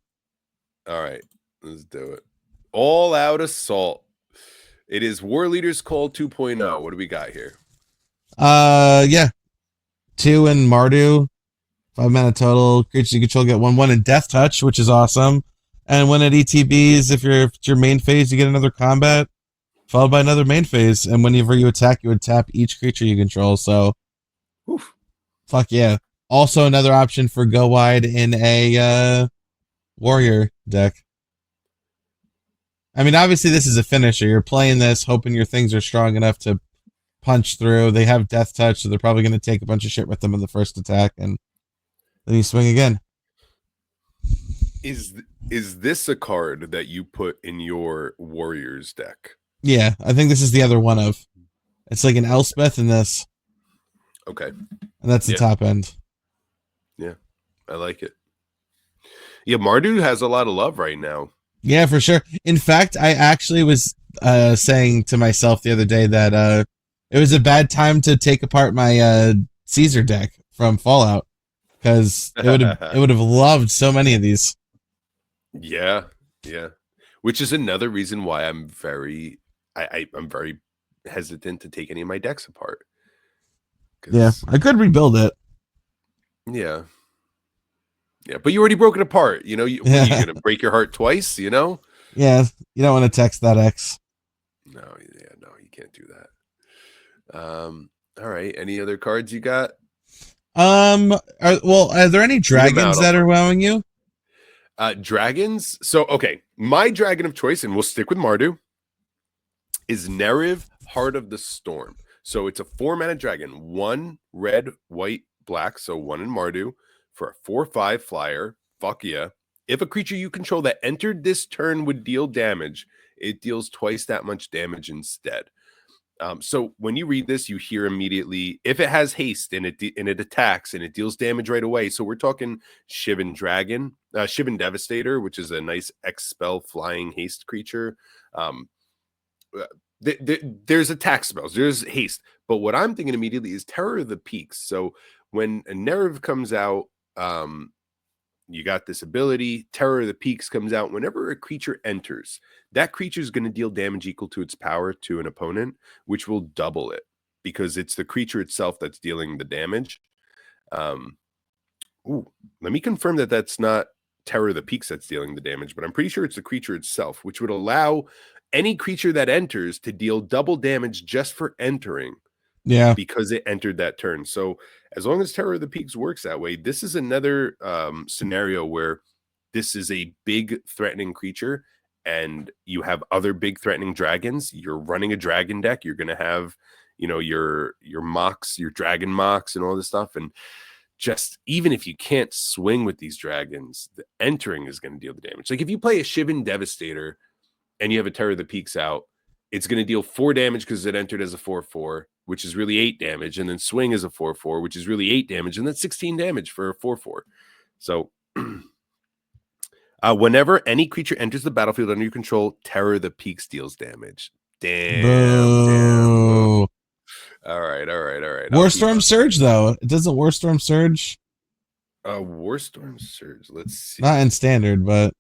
All right. Let's do it. All Out Assault. It is War Leader's Call 2.0. What do we got here? Yeah. 2 in Mardu. 5 mana total. Creatures you control get 1/1 in Death Touch, which is awesome. And when it ETBs, if it's your main phase, you get another combat, followed by another main phase. And whenever you attack, you would tap each creature you control. So, oof. Fuck yeah. Also another option for go wide in a warrior deck. I mean, obviously this is a finisher. You're playing this hoping your things are strong enough to punch through. They have Death Touch, so they're probably going to take a bunch of shit with them in the first attack, and then you swing again. Is this a card that you put in your Warriors deck? Yeah, I think this is the other one of. It's like an Elspeth in this. Okay. And that's the top end. Yeah, I like it. Yeah, Mardu has a lot of love right now. Yeah, for sure. In fact, I actually was saying to myself the other day that it was a bad time to take apart my Caesar deck from Fallout because it would have loved so many of these. Yeah. Which is another reason why I'm very hesitant to take any of my decks apart. Yeah, I could rebuild it. Yeah, but you already broke it apart. Are you going to break your heart twice? Yeah, you don't want to text that X. No, yeah, no, you can't do that. All right. Any other cards you got? Are there any Read them out. dragons I'll that are find. wowing you? Dragons. So, okay, my dragon of choice, and we'll stick with Mardu, is Neriv, Heart of the Storm. So it's a 4-mana dragon, 1 red, white, black. So 1 in Mardu for a 4/5 flyer. Fuck yeah. If a creature you control that entered this turn would deal damage, it deals twice that much damage instead. So when you read this, you hear immediately if it has haste and it attacks and it deals damage right away. So we're talking Shivan Dragon, Shivan Devastator, which is a nice X spell flying haste creature. Um, there's attack spells, there's haste, but what I'm thinking immediately is Terror of the Peaks. So when a Nerev comes out, you got this ability. Terror of the Peaks comes out whenever a creature enters. That creature is going to deal damage equal to its power to an opponent, which will double it because it's the creature itself that's dealing the damage. Um, Let me confirm that that's not Terror of the Peaks that's dealing the damage, but I'm pretty sure it's the creature itself, which would allow any creature that enters to deal double damage just for entering Yeah. because it entered that turn. So as long as Terror of the Peaks works that way, this is another scenario where this is a big threatening creature and you have other big threatening dragons. You're running a dragon deck. You're going to have, your mocks, your dragon mocks and all this stuff. And just even if you can't swing with these dragons, the entering is going to deal the damage. Like if you play a Shivan Devastator and you have a Terror of the Peaks out, it's going to deal 4 damage because it entered as a 4/4, which is really 8 damage, and then swing as a 4/4, which is really 8 damage, and that's 16 damage for a 4/4. So whenever any creature enters the battlefield under your control, Terror of the Peaks deals damage. Damn. Boo. All right. Warstorm Surge, though. It doesn't Warstorm Surge? Warstorm Surge. Let's see. Not in standard, but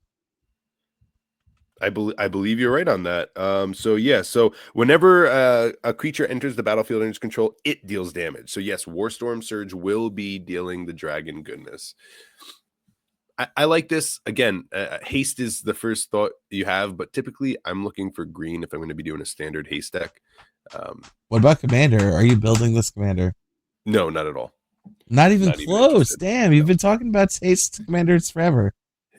I believe you're right on that. So whenever a creature enters the battlefield under its control, it deals damage. So yes, Warstorm Surge will be dealing the dragon goodness. I like this. Again, haste is the first thought you have, but typically I'm looking for green if I'm going to be doing a standard haste deck. What about Commander? Are you building this Commander? No, not at all. Not even Not even close. interested. Damn, you've been talking about haste Commanders forever.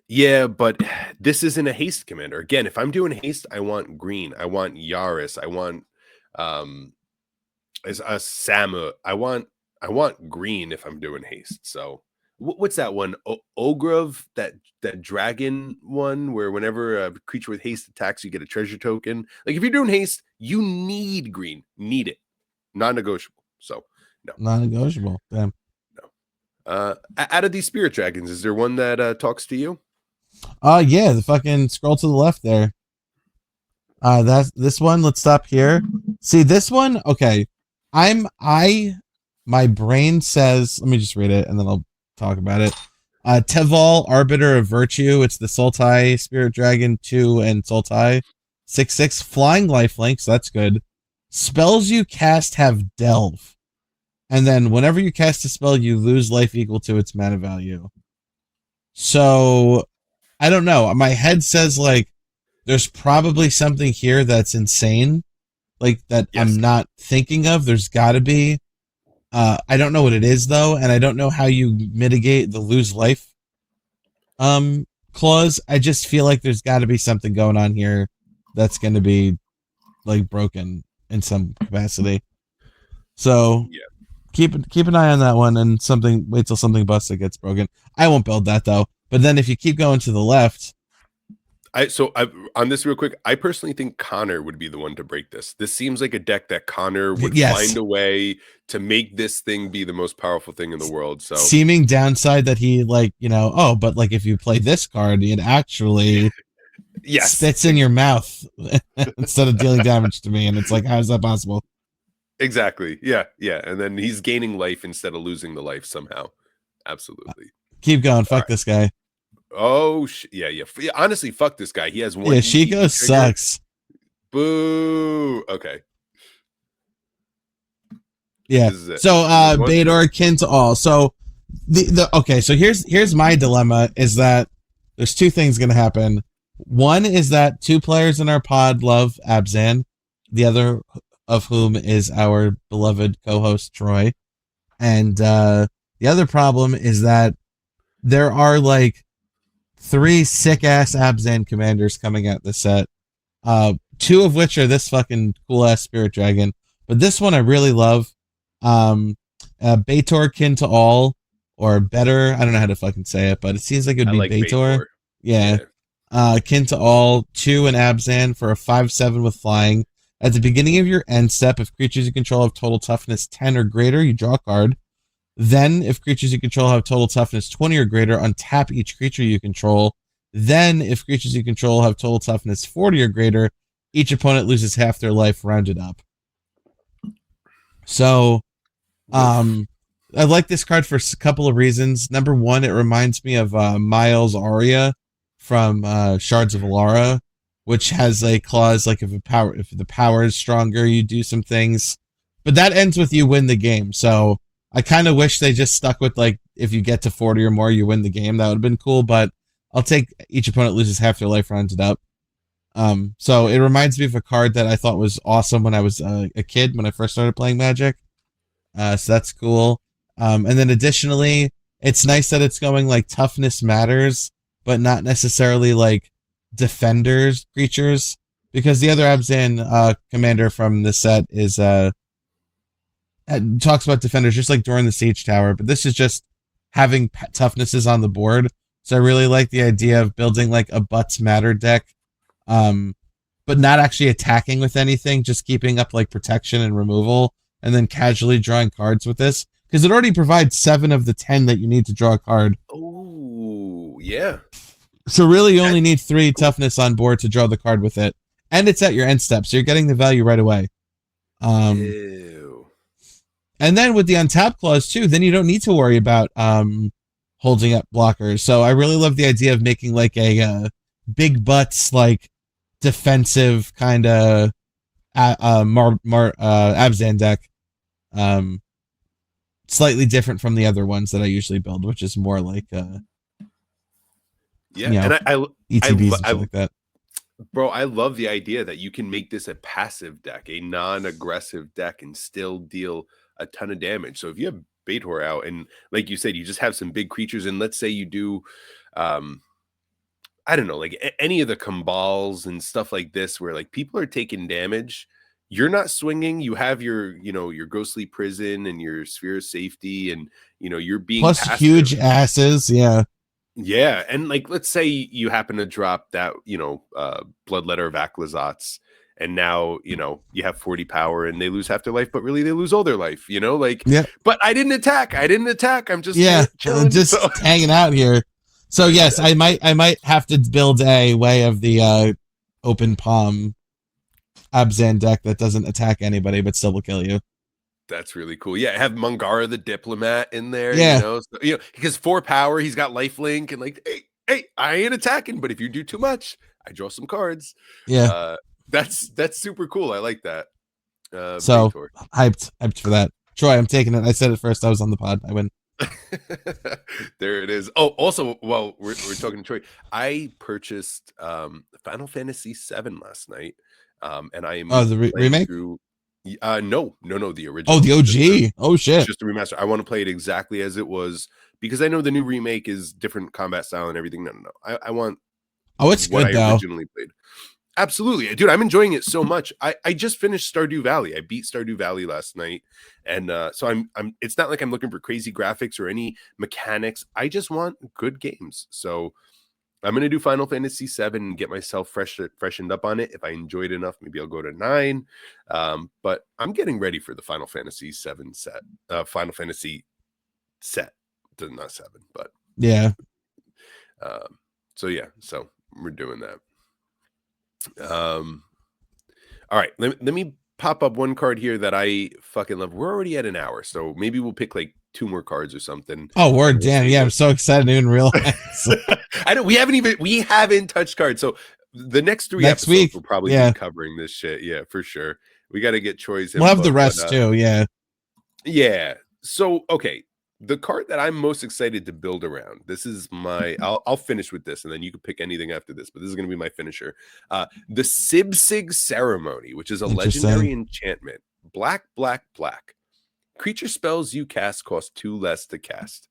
Yeah, but this isn't a haste commander. Again, if I'm doing haste, I want green. I want Yaris. I want as a Samu. I want green if I'm doing haste. So what's that one? Ogrov, that dragon one where whenever a creature with haste attacks, you get a treasure token. Like if you're doing haste, you need green. Need it. Non-negotiable. So no. Non-negotiable. Damn. Out of these spirit dragons, is there one that talks to you? Yeah, the fucking scroll to the left there. That's this one. Let's stop here. See this one. Okay, my brain says. Let me just read it and then I'll talk about it. Teval, Arbiter of Virtue. It's the Sultai Spirit Dragon 2 and Sultai 6/6 flying lifelink. So that's good. Spells you cast have Delve, and then whenever you cast a spell, you lose life equal to its mana value. So I don't know. My head says like there's probably something here that's insane, like that Yes. I'm not thinking of. There's got to be. I don't know what it is though, and I don't know how you mitigate the lose life clause. I just feel like there's got to be something going on here that's going to be like broken in some capacity. So Yeah. keep an eye on that one, and wait till something busted gets broken. I won't build that though. But then if you keep going to the left, on this real quick, I personally think Connor would be the one to break this. This seems like a deck that Connor would Yes. find a way to make this thing be the most powerful thing in the world. So seeming downside that he but like if you play this card, it actually yes, spits in your mouth instead of dealing damage to me, and it's like, how is that possible? exactly. Yeah. And then he's gaining life instead of losing the life somehow. Absolutely. Keep going. Fuck this guy. Oh yeah. Honestly, fuck this guy. He has one. Yeah, Chico sucks. Boo. Okay. Yeah. So Bador akin to all. So okay, so here's my dilemma is that there's two things gonna happen. One is that two players in our pod love Abzan, the other of whom is our beloved co-host Troy. And the other problem is that there are like three sick ass Abzan commanders coming out this set. Two of which are this fucking cool ass Spirit Dragon, but this one I really love. Baitor kin to all, or better. I don't know how to fucking say it, but it seems like it would I be like Baitor. Baitor. Yeah. Yeah. Kin to all, 2 and Abzan for a 5/7 with flying. At the beginning of your end step, if creatures you control have total toughness 10 or greater, you draw a card. Then, if creatures you control have total toughness 20 or greater, untap each creature you control. Then, if creatures you control have total toughness 40 or greater, each opponent loses half their life rounded up. So, Oof. I like this card for a couple of reasons. Number one, it reminds me of Miles Aria from Shards of Alara, which has a clause like if the power is stronger, you do some things, but that ends with you win the game. So I kind of wish they just stuck with like if you get to 40 or more, you win the game. That would have been cool. But I'll take each opponent loses half their life rounded up. So it reminds me of a card that I thought was awesome when I was a kid when I first started playing Magic. So that's cool. And then additionally, it's nice that it's going like toughness matters, but not necessarily like defenders creatures, because the other Abzan commander from the set is talks about defenders just like during the siege tower, but this is just having toughnesses on the board. So I really like the idea of building like a butts matter deck, um, but not actually attacking with anything, just keeping up like protection and removal, and then casually drawing cards with this because it already provides 7 of the 10 that you need to draw a card. Oh, yeah. So really, you only That's need 3 cool. toughness on board to draw the card with it, and it's at your end step, so you're getting the value right away. Um, Ew. and then with the untap clause too, then you don't need to worry about holding up blockers. So I really love the idea of making like a big butts like defensive kind of Abzan deck. Um, Slightly different from the other ones that I usually build, which is more like Yeah, you and know, ETBs and shit like that. bro, I love the idea that you can make this a passive deck, a non-aggressive deck, and still deal a ton of damage. So if you have Baitor out, and like you said, you just have some big creatures, and let's say you do, um, I don't know, like any of the Kambals and stuff like this, where like people are taking damage. You're not swinging. You have your, your ghostly prison and your sphere of safety, and you're being Plus passive. huge asses, yeah, Yeah, and like let's say you happen to drop that, bloodletter of Aklazats, and now you have 40 power and they lose half their life, but really they lose all their life, like, yeah, but I didn't attack. I didn't attack. I'm just yeah, chilling. So just hanging out here. So yes, I might have to build a way of the open palm Abzan deck that doesn't attack anybody but still will kill you. that's really cool. Yeah, have Mangara the diplomat in there, Yeah, so, because 4 power, he's got lifelink and like, hey, I ain't attacking, but if you do too much, I draw some cards. yeah. Uh that's super cool. I like that. So Baitor. hyped for that. Troy, I'm taking it. I said it first. I was on the pod. I win. There it is. Oh, also, while we're talking to Troy, I purchased Final Fantasy VII last night, and I Oh, am the playing remake. through. No, the Oh, the original. OG. Oh It's shit. just a remaster. I want to play it exactly as it was because I know the new remake is different combat style and everything. No. I want Oh, it's what good I though. originally played. Absolutely, dude. I'm enjoying it so much. I just finished Stardew Valley. I beat Stardew Valley last night, and so I'm. It's not like I'm looking for crazy graphics or any mechanics. I just want good games. So I'm gonna do Final Fantasy VII and get myself freshened up on it. If I enjoyed enough, maybe I'll go to 9. But I'm getting ready for the Final Fantasy VII set. Final Fantasy set, not 7, but Yeah. so yeah. So we're doing that. All right, let me pop up one card here that I fucking love. We're already at an hour, so maybe we'll pick like 2 more cards or something, Oh, and word. we'll Damn. save Yeah, I'm it. so excited. I didn't even realize. I don't. We haven't touched cards, so the next 3 Next episodes week. will probably be Yeah. covering this shit. Yeah, for sure. We got to get Troy's We'll have the input, but rest too. Yeah. yeah. So okay, the card that I'm most excited to build around. This is my. I'll finish with this, and then you can pick anything after this. But this is going to be my finisher. The Sibsig Ceremony, which is a Interesting. legendary enchantment. Black, black, black. Creature spells you cast cost 2 less to cast.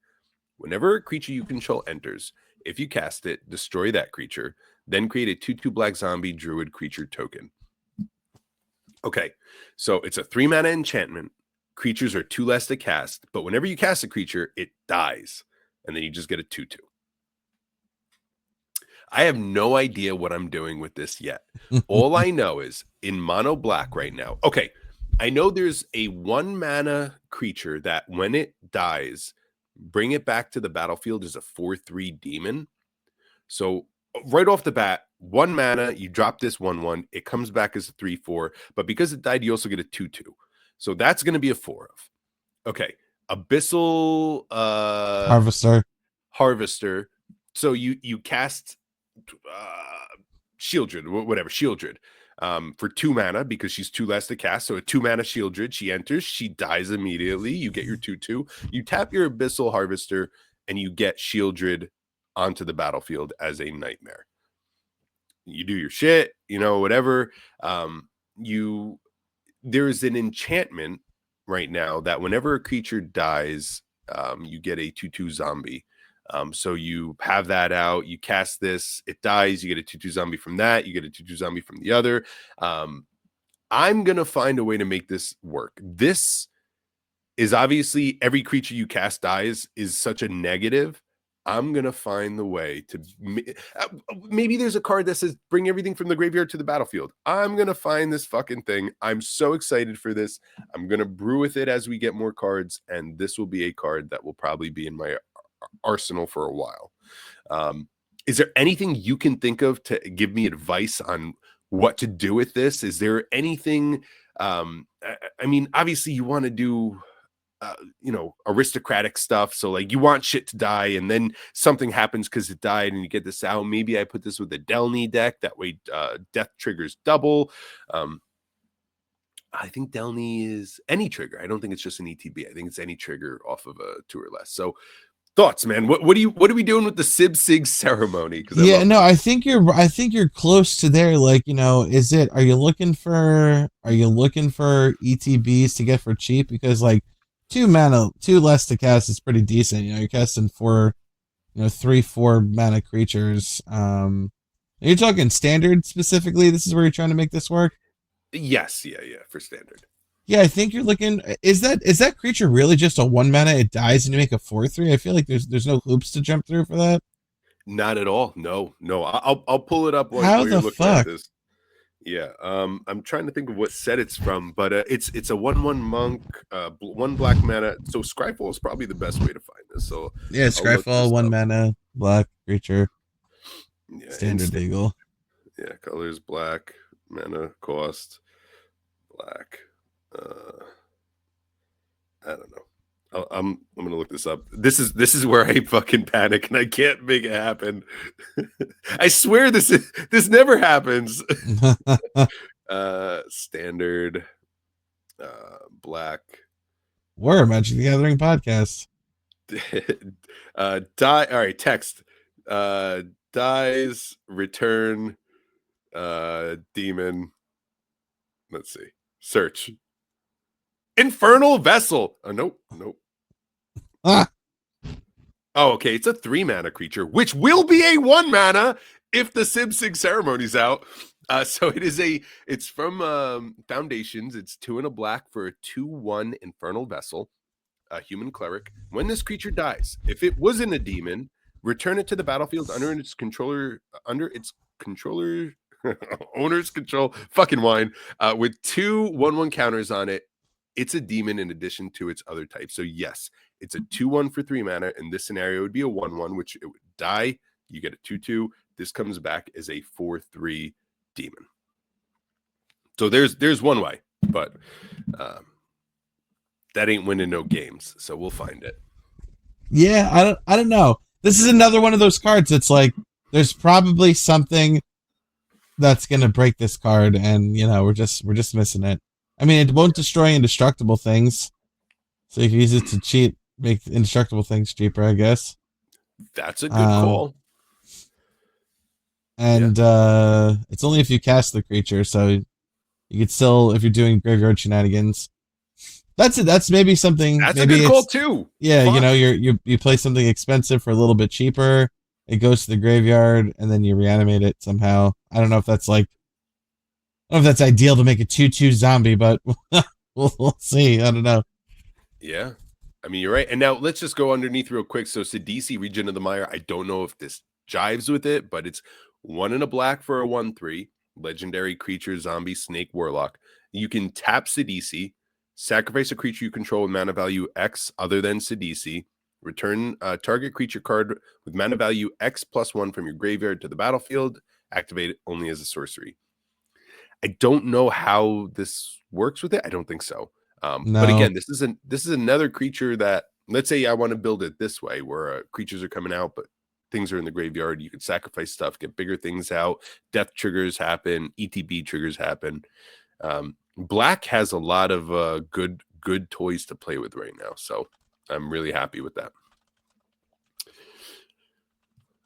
Whenever a creature you control enters, if you cast it, destroy that creature. Then create a 2/2 black zombie druid creature token. Okay, so it's a 3 mana enchantment. Creatures are 2 less to cast, but whenever you cast a creature, it dies, and then you just get a 2/2. I have no idea what I'm doing with this yet. All I know is in mono black right now. Okay, I know there's a 1 mana creature that when it dies, bring it back to the battlefield as a 4/3 demon. So right off the bat, 1 mana, you drop this 1/1, it comes back as a 3/4, but because it died, you also get a 2/2. So that's going to be a 4 of. Okay. Abyssal Harvester. So you cast Shieldred, whatever, Shieldred. For 2 mana because she's 2 less to cast. So a 2 mana Shieldred, she enters, she dies immediately. You get your 2/2. You tap your Abyssal Harvester and you get Shieldred onto the battlefield as a nightmare. You do your shit, whatever. There's an enchantment right now that whenever a creature dies, you get a 2/2 zombie. So you have that out, you cast this, it dies, you get a 2/2 zombie from that, you get a 2/2 zombie from the other. I'm going to find a way to make this work. This is obviously every creature you cast dies is such a negative. I'm going to find the way to maybe there's a card that says bring everything from the graveyard to the battlefield. I'm going to find this fucking thing. I'm so excited for this. I'm going to brew with it as we get more cards. And this will be a card that will probably be in my arsenal for a while. Is there anything you can think of to give me advice on what to do with this? Is there anything? I mean, obviously you want to do aristocratic stuff. So like you want shit to die and then something happens because it died and you get this out. Maybe I put this with a Delny deck. That way death triggers double. I think Delny is any trigger. I don't think it's just an ETB. I think it's any trigger off of a 2 or less. So thoughts, man. What are we doing with the Sibsig Ceremony? Yeah, no, I think you're close to there. Like, are you looking for ETBs to get for cheap? Because like 2 mana, 2 less to cast is pretty decent. You're casting 4, 3-4 mana creatures. Are you talking standard specifically? This is where you're trying to make this work? Yes, yeah, for standard. Yeah, I think you're looking. Is that creature really just a 1 mana? It dies and you make a 4/3. I feel like there's no hoops to jump through for that. Not at all. No. I'll pull it up while you're looking fuck? at this. Yeah. I'm trying to think of what set it's from, but it's a 1/1 monk, 1 black mana. So Scryfall is probably the best way to find this. So yeah, Scryfall, 1 mana, black creature, standard legal. Yeah, colors black, mana cost, black. I don't know. I'm gonna look this up. This is where I fucking panic and I can't make it happen. I swear this never happens. Standard, black. We're Magic the Gathering podcast. Die. All right. Text. Dies. Return. Demon. Let's see. Search. Infernal Vessel. Nope. Ah. Oh, okay. It's a 3 mana creature, which will be a 1 mana if the Sibsig Ceremony's out. So it's from Foundations. It's 2 and a black for a 2/1 Infernal Vessel, a human cleric. When this creature dies, if it wasn't a demon, return it to the battlefield under its controller owner's control. Fucking wine. With 2 1/1 counters on it. It's a demon in addition to its other types. So yes, it's a 2/1 for 3 mana. In this scenario, it would be a 1/1, which it would die. You get a 2/2. This comes back as a 4/3 demon. So there's one way, but that ain't winning no games. So we'll find it. Yeah, I don't know. This is another one of those cards. It's like there's probably something that's gonna break this card, and we're just missing it. I mean, it won't destroy indestructible things, so you can use it to cheat make indestructible things cheaper, I guess. That's a good Um, call. Yeah, and it's only if you cast the creature, so you could still, if you're doing graveyard shenanigans. That's it. That's maybe something. that's a Maybe good call it's too. yeah. Fuck. You play something expensive for a little bit cheaper. It goes to the graveyard, and then you reanimate it somehow. I don't know if that's like I don't know if that's ideal to make a 2/2 zombie, but we'll see. I don't know. Yeah. I mean, you're right. And now let's just go underneath real quick. So Sidisi, Region of the Mire, I don't know if this jives with it, but it's 1 and a black for a 1/3. Legendary creature, zombie, snake, warlock. You can tap Sidisi, sacrifice a creature you control with mana value X other than Sidisi, return a target creature card with mana value X +1 from your graveyard to the battlefield, activate it only as a sorcery. I don't know how this works with it. I don't think so. But No, again, this is another creature that, let's say I want to build it this way, where creatures are coming out, but things are in the graveyard. You can sacrifice stuff, get bigger things out. Death triggers happen. ETB triggers happen. Black has a lot of good toys to play with right now, so I'm really happy with that.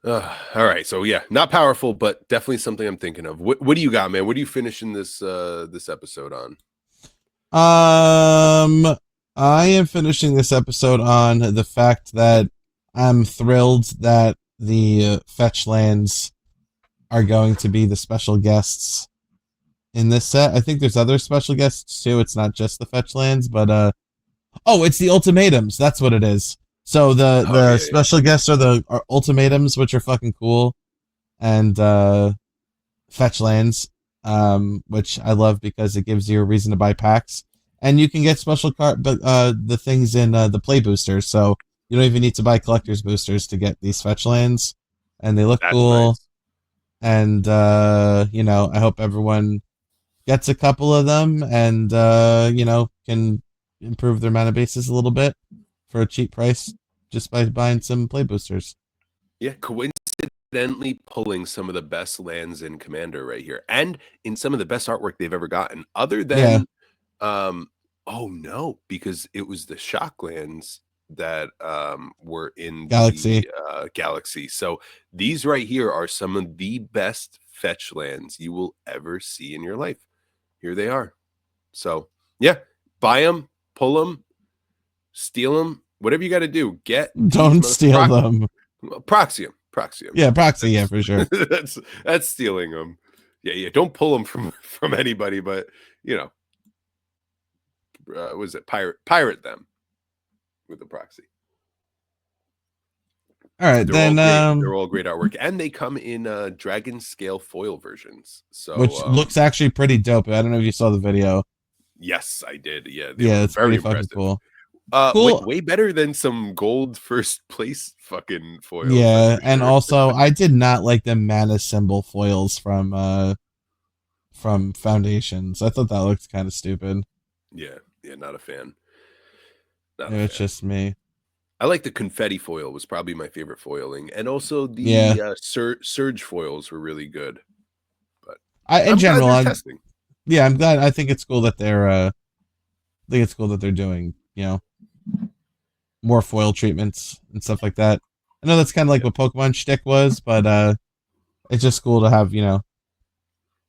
All right, so yeah, not powerful, but definitely something I'm thinking of. What do you got, man? What are you finishing this episode on? I am finishing this episode on the fact that I'm thrilled that the fetch lands are going to be the special guests in this set. I think there's other special guests too. It's not just the fetch lands, but oh, it's the ultimatums. That's what it is. So the Oh the yeah, yeah. special guests are ultimatums, which are fucking cool, and fetch lands, which I love because it gives you a reason to buy packs, and you can get special card, but the things in the play boosters. So you don't even need to buy collector's boosters to get these fetch lands, and they look That's cool. nice. And I hope everyone gets a couple of them, and can improve their mana bases a little bit for a cheap price just by buying some play boosters. Yeah, coincidentally pulling some of the best lands in Commander right here, and in some of the best artwork they've ever gotten, other Yeah, than oh no, because it was the shock lands that were in Galaxy. the galaxy. So these right here are some of the best fetch lands you will ever see in your life. Here they are. So yeah, buy them, pull them, steal them, whatever you got to do. Get these Don't steal them. Proxium, Proxium. Yeah, proxy. Yeah, That's for sure. that's stealing them. Yeah. Don't pull them from anybody, but you know, was it pirate them with the proxy. All right, They're all then. great. They're all great artwork, and they come in dragon scale foil versions. Which So looks actually pretty dope. I don't know if you saw the video. yes, I did. Yeah, they Yeah, were it's very pretty fucking impressive. cool. Way, Cool. way better than some gold first place fucking foils. That's Yeah, for and sure. also I did not like the mana symbol foils from Foundations. I thought that looked kind of stupid. Yeah, not a fan. Not a It's fan. just me. I like the confetti foil was probably my favorite foiling, and also Yeah, the surge foils were really good. But I in I'm glad general, they're I'm testing. yeah, I'm glad. I think it's cool that they're doing more foil treatments and stuff like that. I know that's kind of like Yeah. what Pokemon shtick was, but it's just cool to have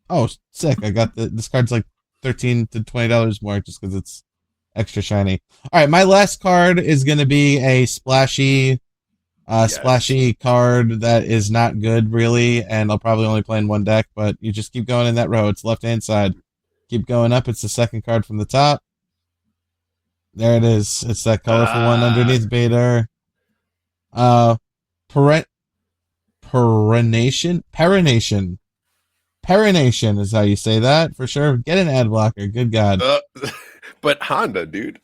oh, sick! I got this card's like $13 to $20 more just because it's extra shiny. All right, my last card is gonna be a Yes. splashy card that is not good really, and I'll probably only play in one deck. But you just keep going in that row. It's left hand side. Keep going up. It's the second card from the top. There it is. It's that colorful one Ah. underneath Bader. Uh, parent Perenation. Perenation is how you say that for sure. Get an ad blocker. Good God. Uh, but Honda, dude.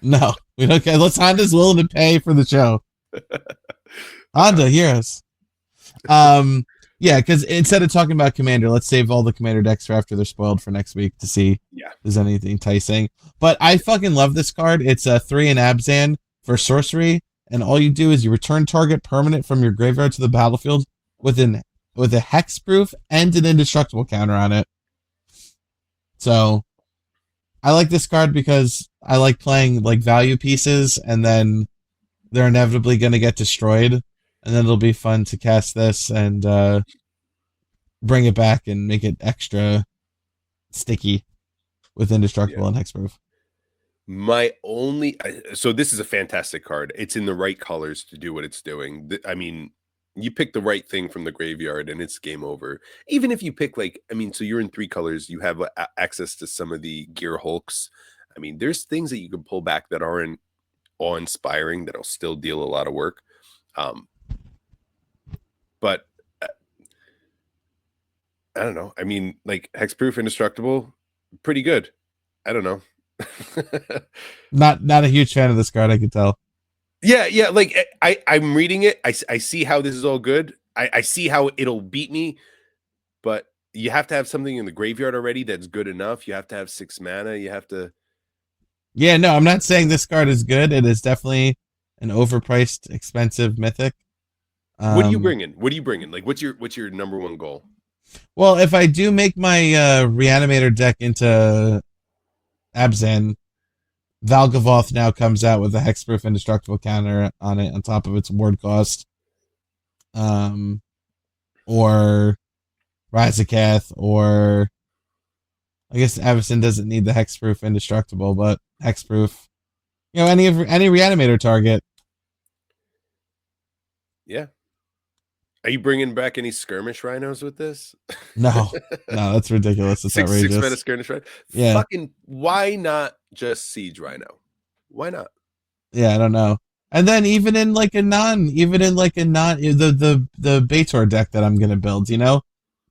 No, we don't care. Let's Honda's willing to pay for the show. Okay. Honda, hear us. Um, yeah, because instead of talking about Commander, let's save all the Commander decks for after they're spoiled for next week to see if Yeah. there's anything enticing. But I fucking love this card. It's a 3 in Abzan for sorcery, and all you do is you return target permanent from your graveyard to the battlefield with with a hexproof and an indestructible counter on it. So I like this card because I like playing like value pieces, and then they're inevitably going to get destroyed, and then it'll be fun to cast this and bring it back and make it extra sticky with Yeah. indestructible and hexproof. My only so this is a fantastic card. It's in the right colors to do what it's doing. I mean, you pick the right thing from the graveyard and it's game over. Even if you pick like, I mean, so you're in 3 colors, you have access to some of the Gear Hulks. I mean, there's things that you can pull back that aren't awe-inspiring that'll still deal a lot of work. Um, but I don't know. I mean, like hexproof, indestructible, pretty good. I don't know. Not a huge fan of this card, I can tell. Yeah, yeah. Like I'm reading it. I see how this is all good. I see how it'll beat me, but you have to have something in the graveyard already that's good enough. You have to have 6 mana. You have to. Yeah, no, I'm not saying this card is good. It is definitely an overpriced, expensive mythic. What are you Um, bringing? What are you bringing? Like, what's your number one goal? well, if I do make my Reanimator deck into Abzan, Valgavoth now comes out with a hexproof indestructible counter on it on top of its ward cost. Or Razakath, or I guess Avacyn doesn't need the hexproof indestructible, but hexproof. You know, any reanimator target. Yeah. Are you bringing back any skirmish rhinos with this? No, no, that's ridiculous. It's Six mana outrageous. skirmish rhino. Yeah, Fucking why not just siege rhino? Why not? yeah, I don't know. And then even in like a non, the Baitor deck that I'm gonna build, you know,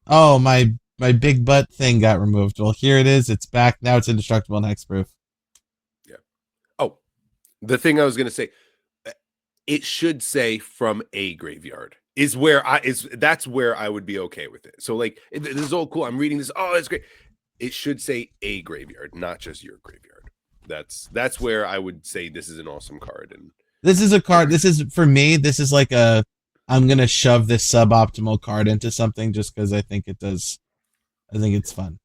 oh my big butt thing got removed. Well, here it is. It's back now. It's indestructible and hexproof. Yeah. Oh, the thing I was gonna say, it should say from a graveyard is where that's where I would be okay with it. So like this is all cool. I'm reading this. Oh, it's great. It should say a graveyard, not just your graveyard. That's where I would say this is an awesome card. And This is a card. This is for me. This is like a. I'm gonna shove this suboptimal card into something just because I think it does. I think it's fun.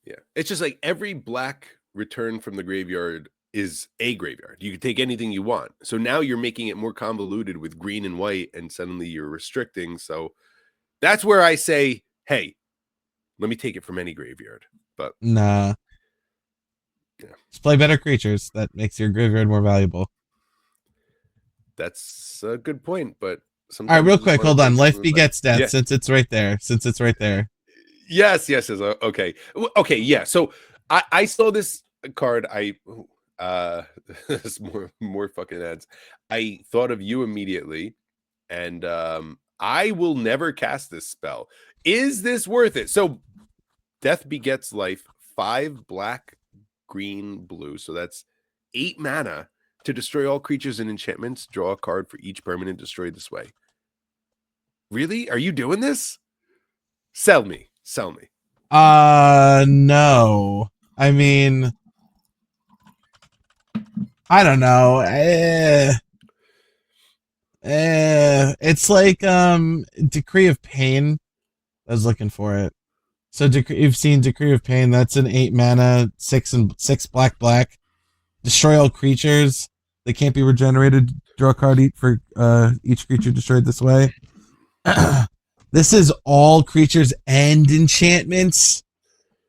yeah, it's just like every black return from the graveyard is a graveyard. You can take anything you want. So now you're making it more convoluted with green and white, and suddenly you're restricting. So that's where I say, hey, let me take it from any graveyard. But Nah, yeah, just play better creatures. That makes your graveyard more valuable. that's a good point. But All right, sometimes real you just quick, want to hold play on. something Life with life. begets death. Yeah. Since it's right there. Since it's right there. Yes. Okay. Okay. Yeah. So I saw this card. This more fucking ads. I thought of you immediately, and I will never cast this spell. Is this worth it? So death begets life. 5 black, green, blue. So that's 8 mana to destroy all creatures and enchantments. Draw a card for each permanent destroyed this way. Really? Are you doing this? Sell me. Sell me. No. I mean, I don't know. It's like Decree of Pain. I was looking for it. So you've seen Decree of Pain. That's an 8 mana, 6 black black. Destroy all creatures. They can't be regenerated. Draw a card for each creature destroyed this way. This is all creatures and enchantments.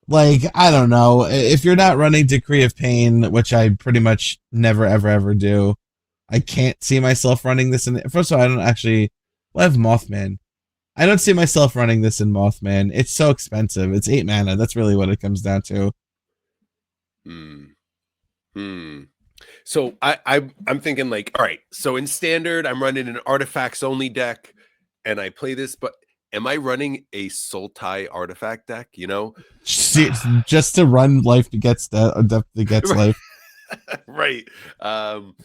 Like, I don't know. If you're not running Decree of Pain, which I pretty much never, ever, ever do, I can't see myself running this in. First of all, I don't actually. Well, I have Mothman. I don't see myself running this in Mothman. It's so expensive. It's 8 mana. That's really what it comes down to. Hmm. Hmm. So I'm thinking like, all right. So in standard, I'm running an artifacts only deck, and I play this. But am I running a Sultai artifact deck? You know, Just to run life begets death, or death begets life. right. Um,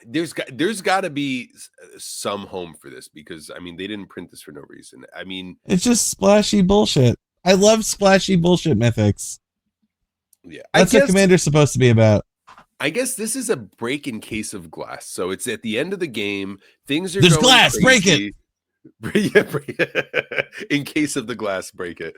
there's got to be some home for this, because I mean they didn't print this for no reason. I mean, It's just splashy bullshit. I love splashy bullshit mythics. yeah, That's what Commander's supposed to be about. I guess this is a break in case of glass. So it's at the end of the game. Things are There's going glass. crazy. Break it. Yeah, in case of the glass, break it.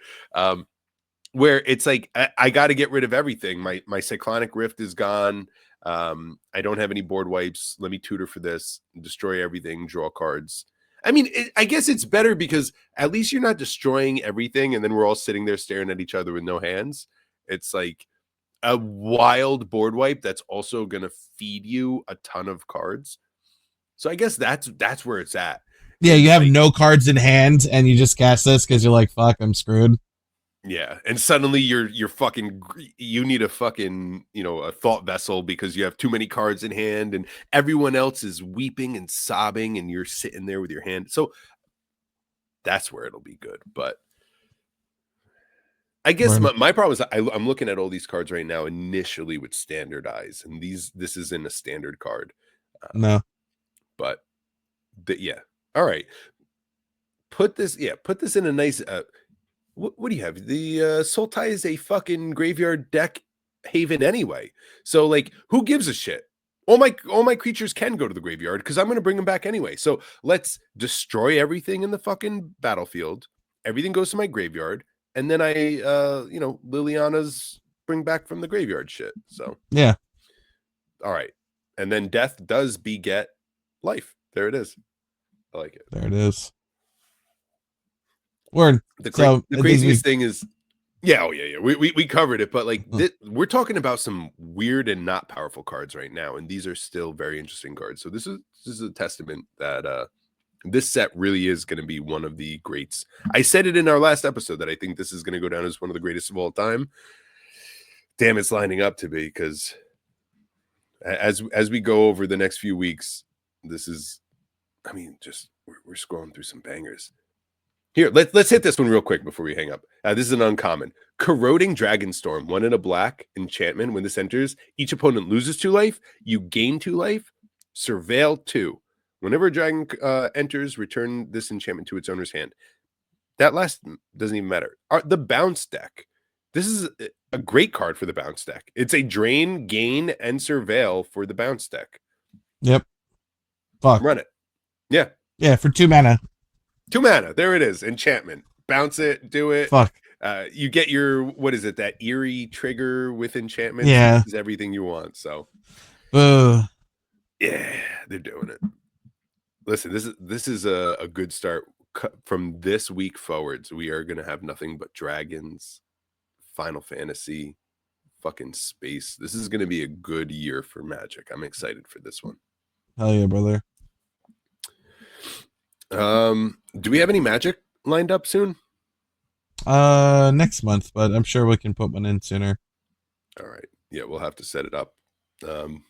Where it's like I got to get rid of everything. My Cyclonic Rift is gone. I don't have any board wipes. Let me tutor for this, destroy everything, draw cards. I mean, I guess it's better because at least you're not destroying everything and then we're all sitting there staring at each other with no hands. It's like a wild board wipe that's also going to feed you a ton of cards. So I guess that's where it's at. Yeah, you Is have like, no cards in hand, and you just cast this because you're like, "Fuck, I'm screwed." yeah, and suddenly you're fucking, you need a fucking, a thought vessel because you have too many cards in hand and everyone else is weeping and sobbing and you're sitting there with your hand. So that's where it'll be good. But I guess Word. my problem is I'm looking at all these cards right now initially with standard eyes, and this isn't a standard card. No. But yeah. All right. Put this in a nice what do you have? The Sultai is a fucking graveyard deck haven anyway. So like who gives a shit? All my creatures can go to the graveyard because I'm going to bring them back anyway. So let's destroy everything in the fucking battlefield. Everything goes to my graveyard, and then I Liliana's bring back from the graveyard shit. So Yeah. all right. And then death does beget life. There it is. I like it. There it is. Word. The So craziest thing is, yeah, we covered it, but like we're talking about some weird and not powerful cards right now, and these are still very interesting cards. So this is a testament that this set really is going to be one of the greats. I said it in our last episode that I think this is going to go down as one of the greatest of all time. Damn, it's lining up to be, because as we go over the next few weeks, this is, I mean, just we're scrolling through some bangers. Here, let's hit this one real quick before we hang up. This is an uncommon. Corroding Dragonstorm, 1 in a black enchantment. When this enters, each opponent loses 2 life. You gain 2 life. Surveil 2. Whenever a dragon enters, return this enchantment to its owner's hand. That last doesn't even matter. The bounce deck. This is a great card for the bounce deck. It's a drain, gain, and surveil for the bounce deck. Yep. Fuck. Run it. Yeah. Yeah, for 2 mana. 2 mana. There it is. Enchantment. Bounce it. Do it. Fuck. You get your, what is it? That eerie trigger with enchantments. Yeah. Is everything you want. So, yeah, they're doing it. Listen, this is a good start. From this week forwards, we are going to have nothing but dragons, Final Fantasy, fucking space. This is going to be a good year for Magic. I'm excited for this one. Hell yeah, brother. Do we have any Magic lined up soon? Next month, but I'm sure we can put one in sooner. All right. Yeah, we'll have to set it up. And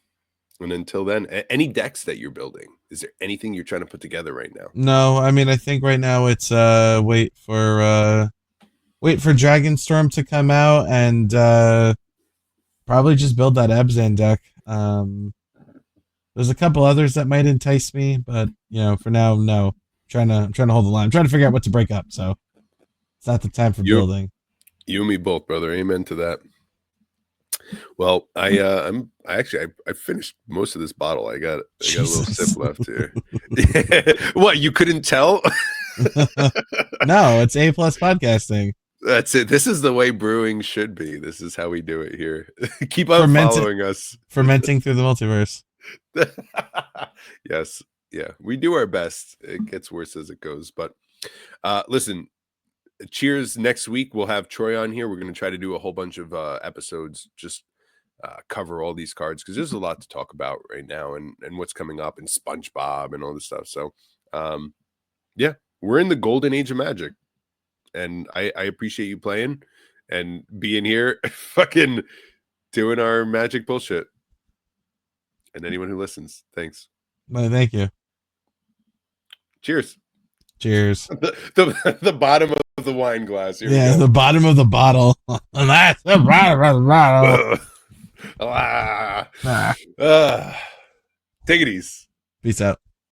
until then, any decks that you're building? Is there anything you're trying to put together right now? No, I mean, I think right now it's wait for Dragonstorm to come out and probably just build that Ebzan deck. There's a couple others that might entice me, but for now, no. I'm trying to hold the line. I'm trying to figure out what to break up, so it's not the time for building. You and me both, brother. Amen to that. Well, I finished most of this bottle. I got a little sip left here. What, you couldn't tell? No, it's A+ podcasting. That's it. This is the way brewing should be. This is how we do it here. Keep on following us. Fermenting through the multiverse. Yes. Yeah. We do our best. It gets worse as it goes. But listen, cheers. Next week we'll have Troy on here. We're going to try to do a whole bunch of episodes, just cover all these cards, because there's a lot to talk about right now, and what's coming up, and SpongeBob and all this stuff. So yeah, we're in the golden age of Magic, and I appreciate you playing and being here fucking doing our Magic bullshit. And anyone who listens, thanks. Well, thank you. Cheers. Cheers. The bottom of the wine glass. Here yeah, the bottom of the bottle. That's the bottom. Take it easy. Peace out.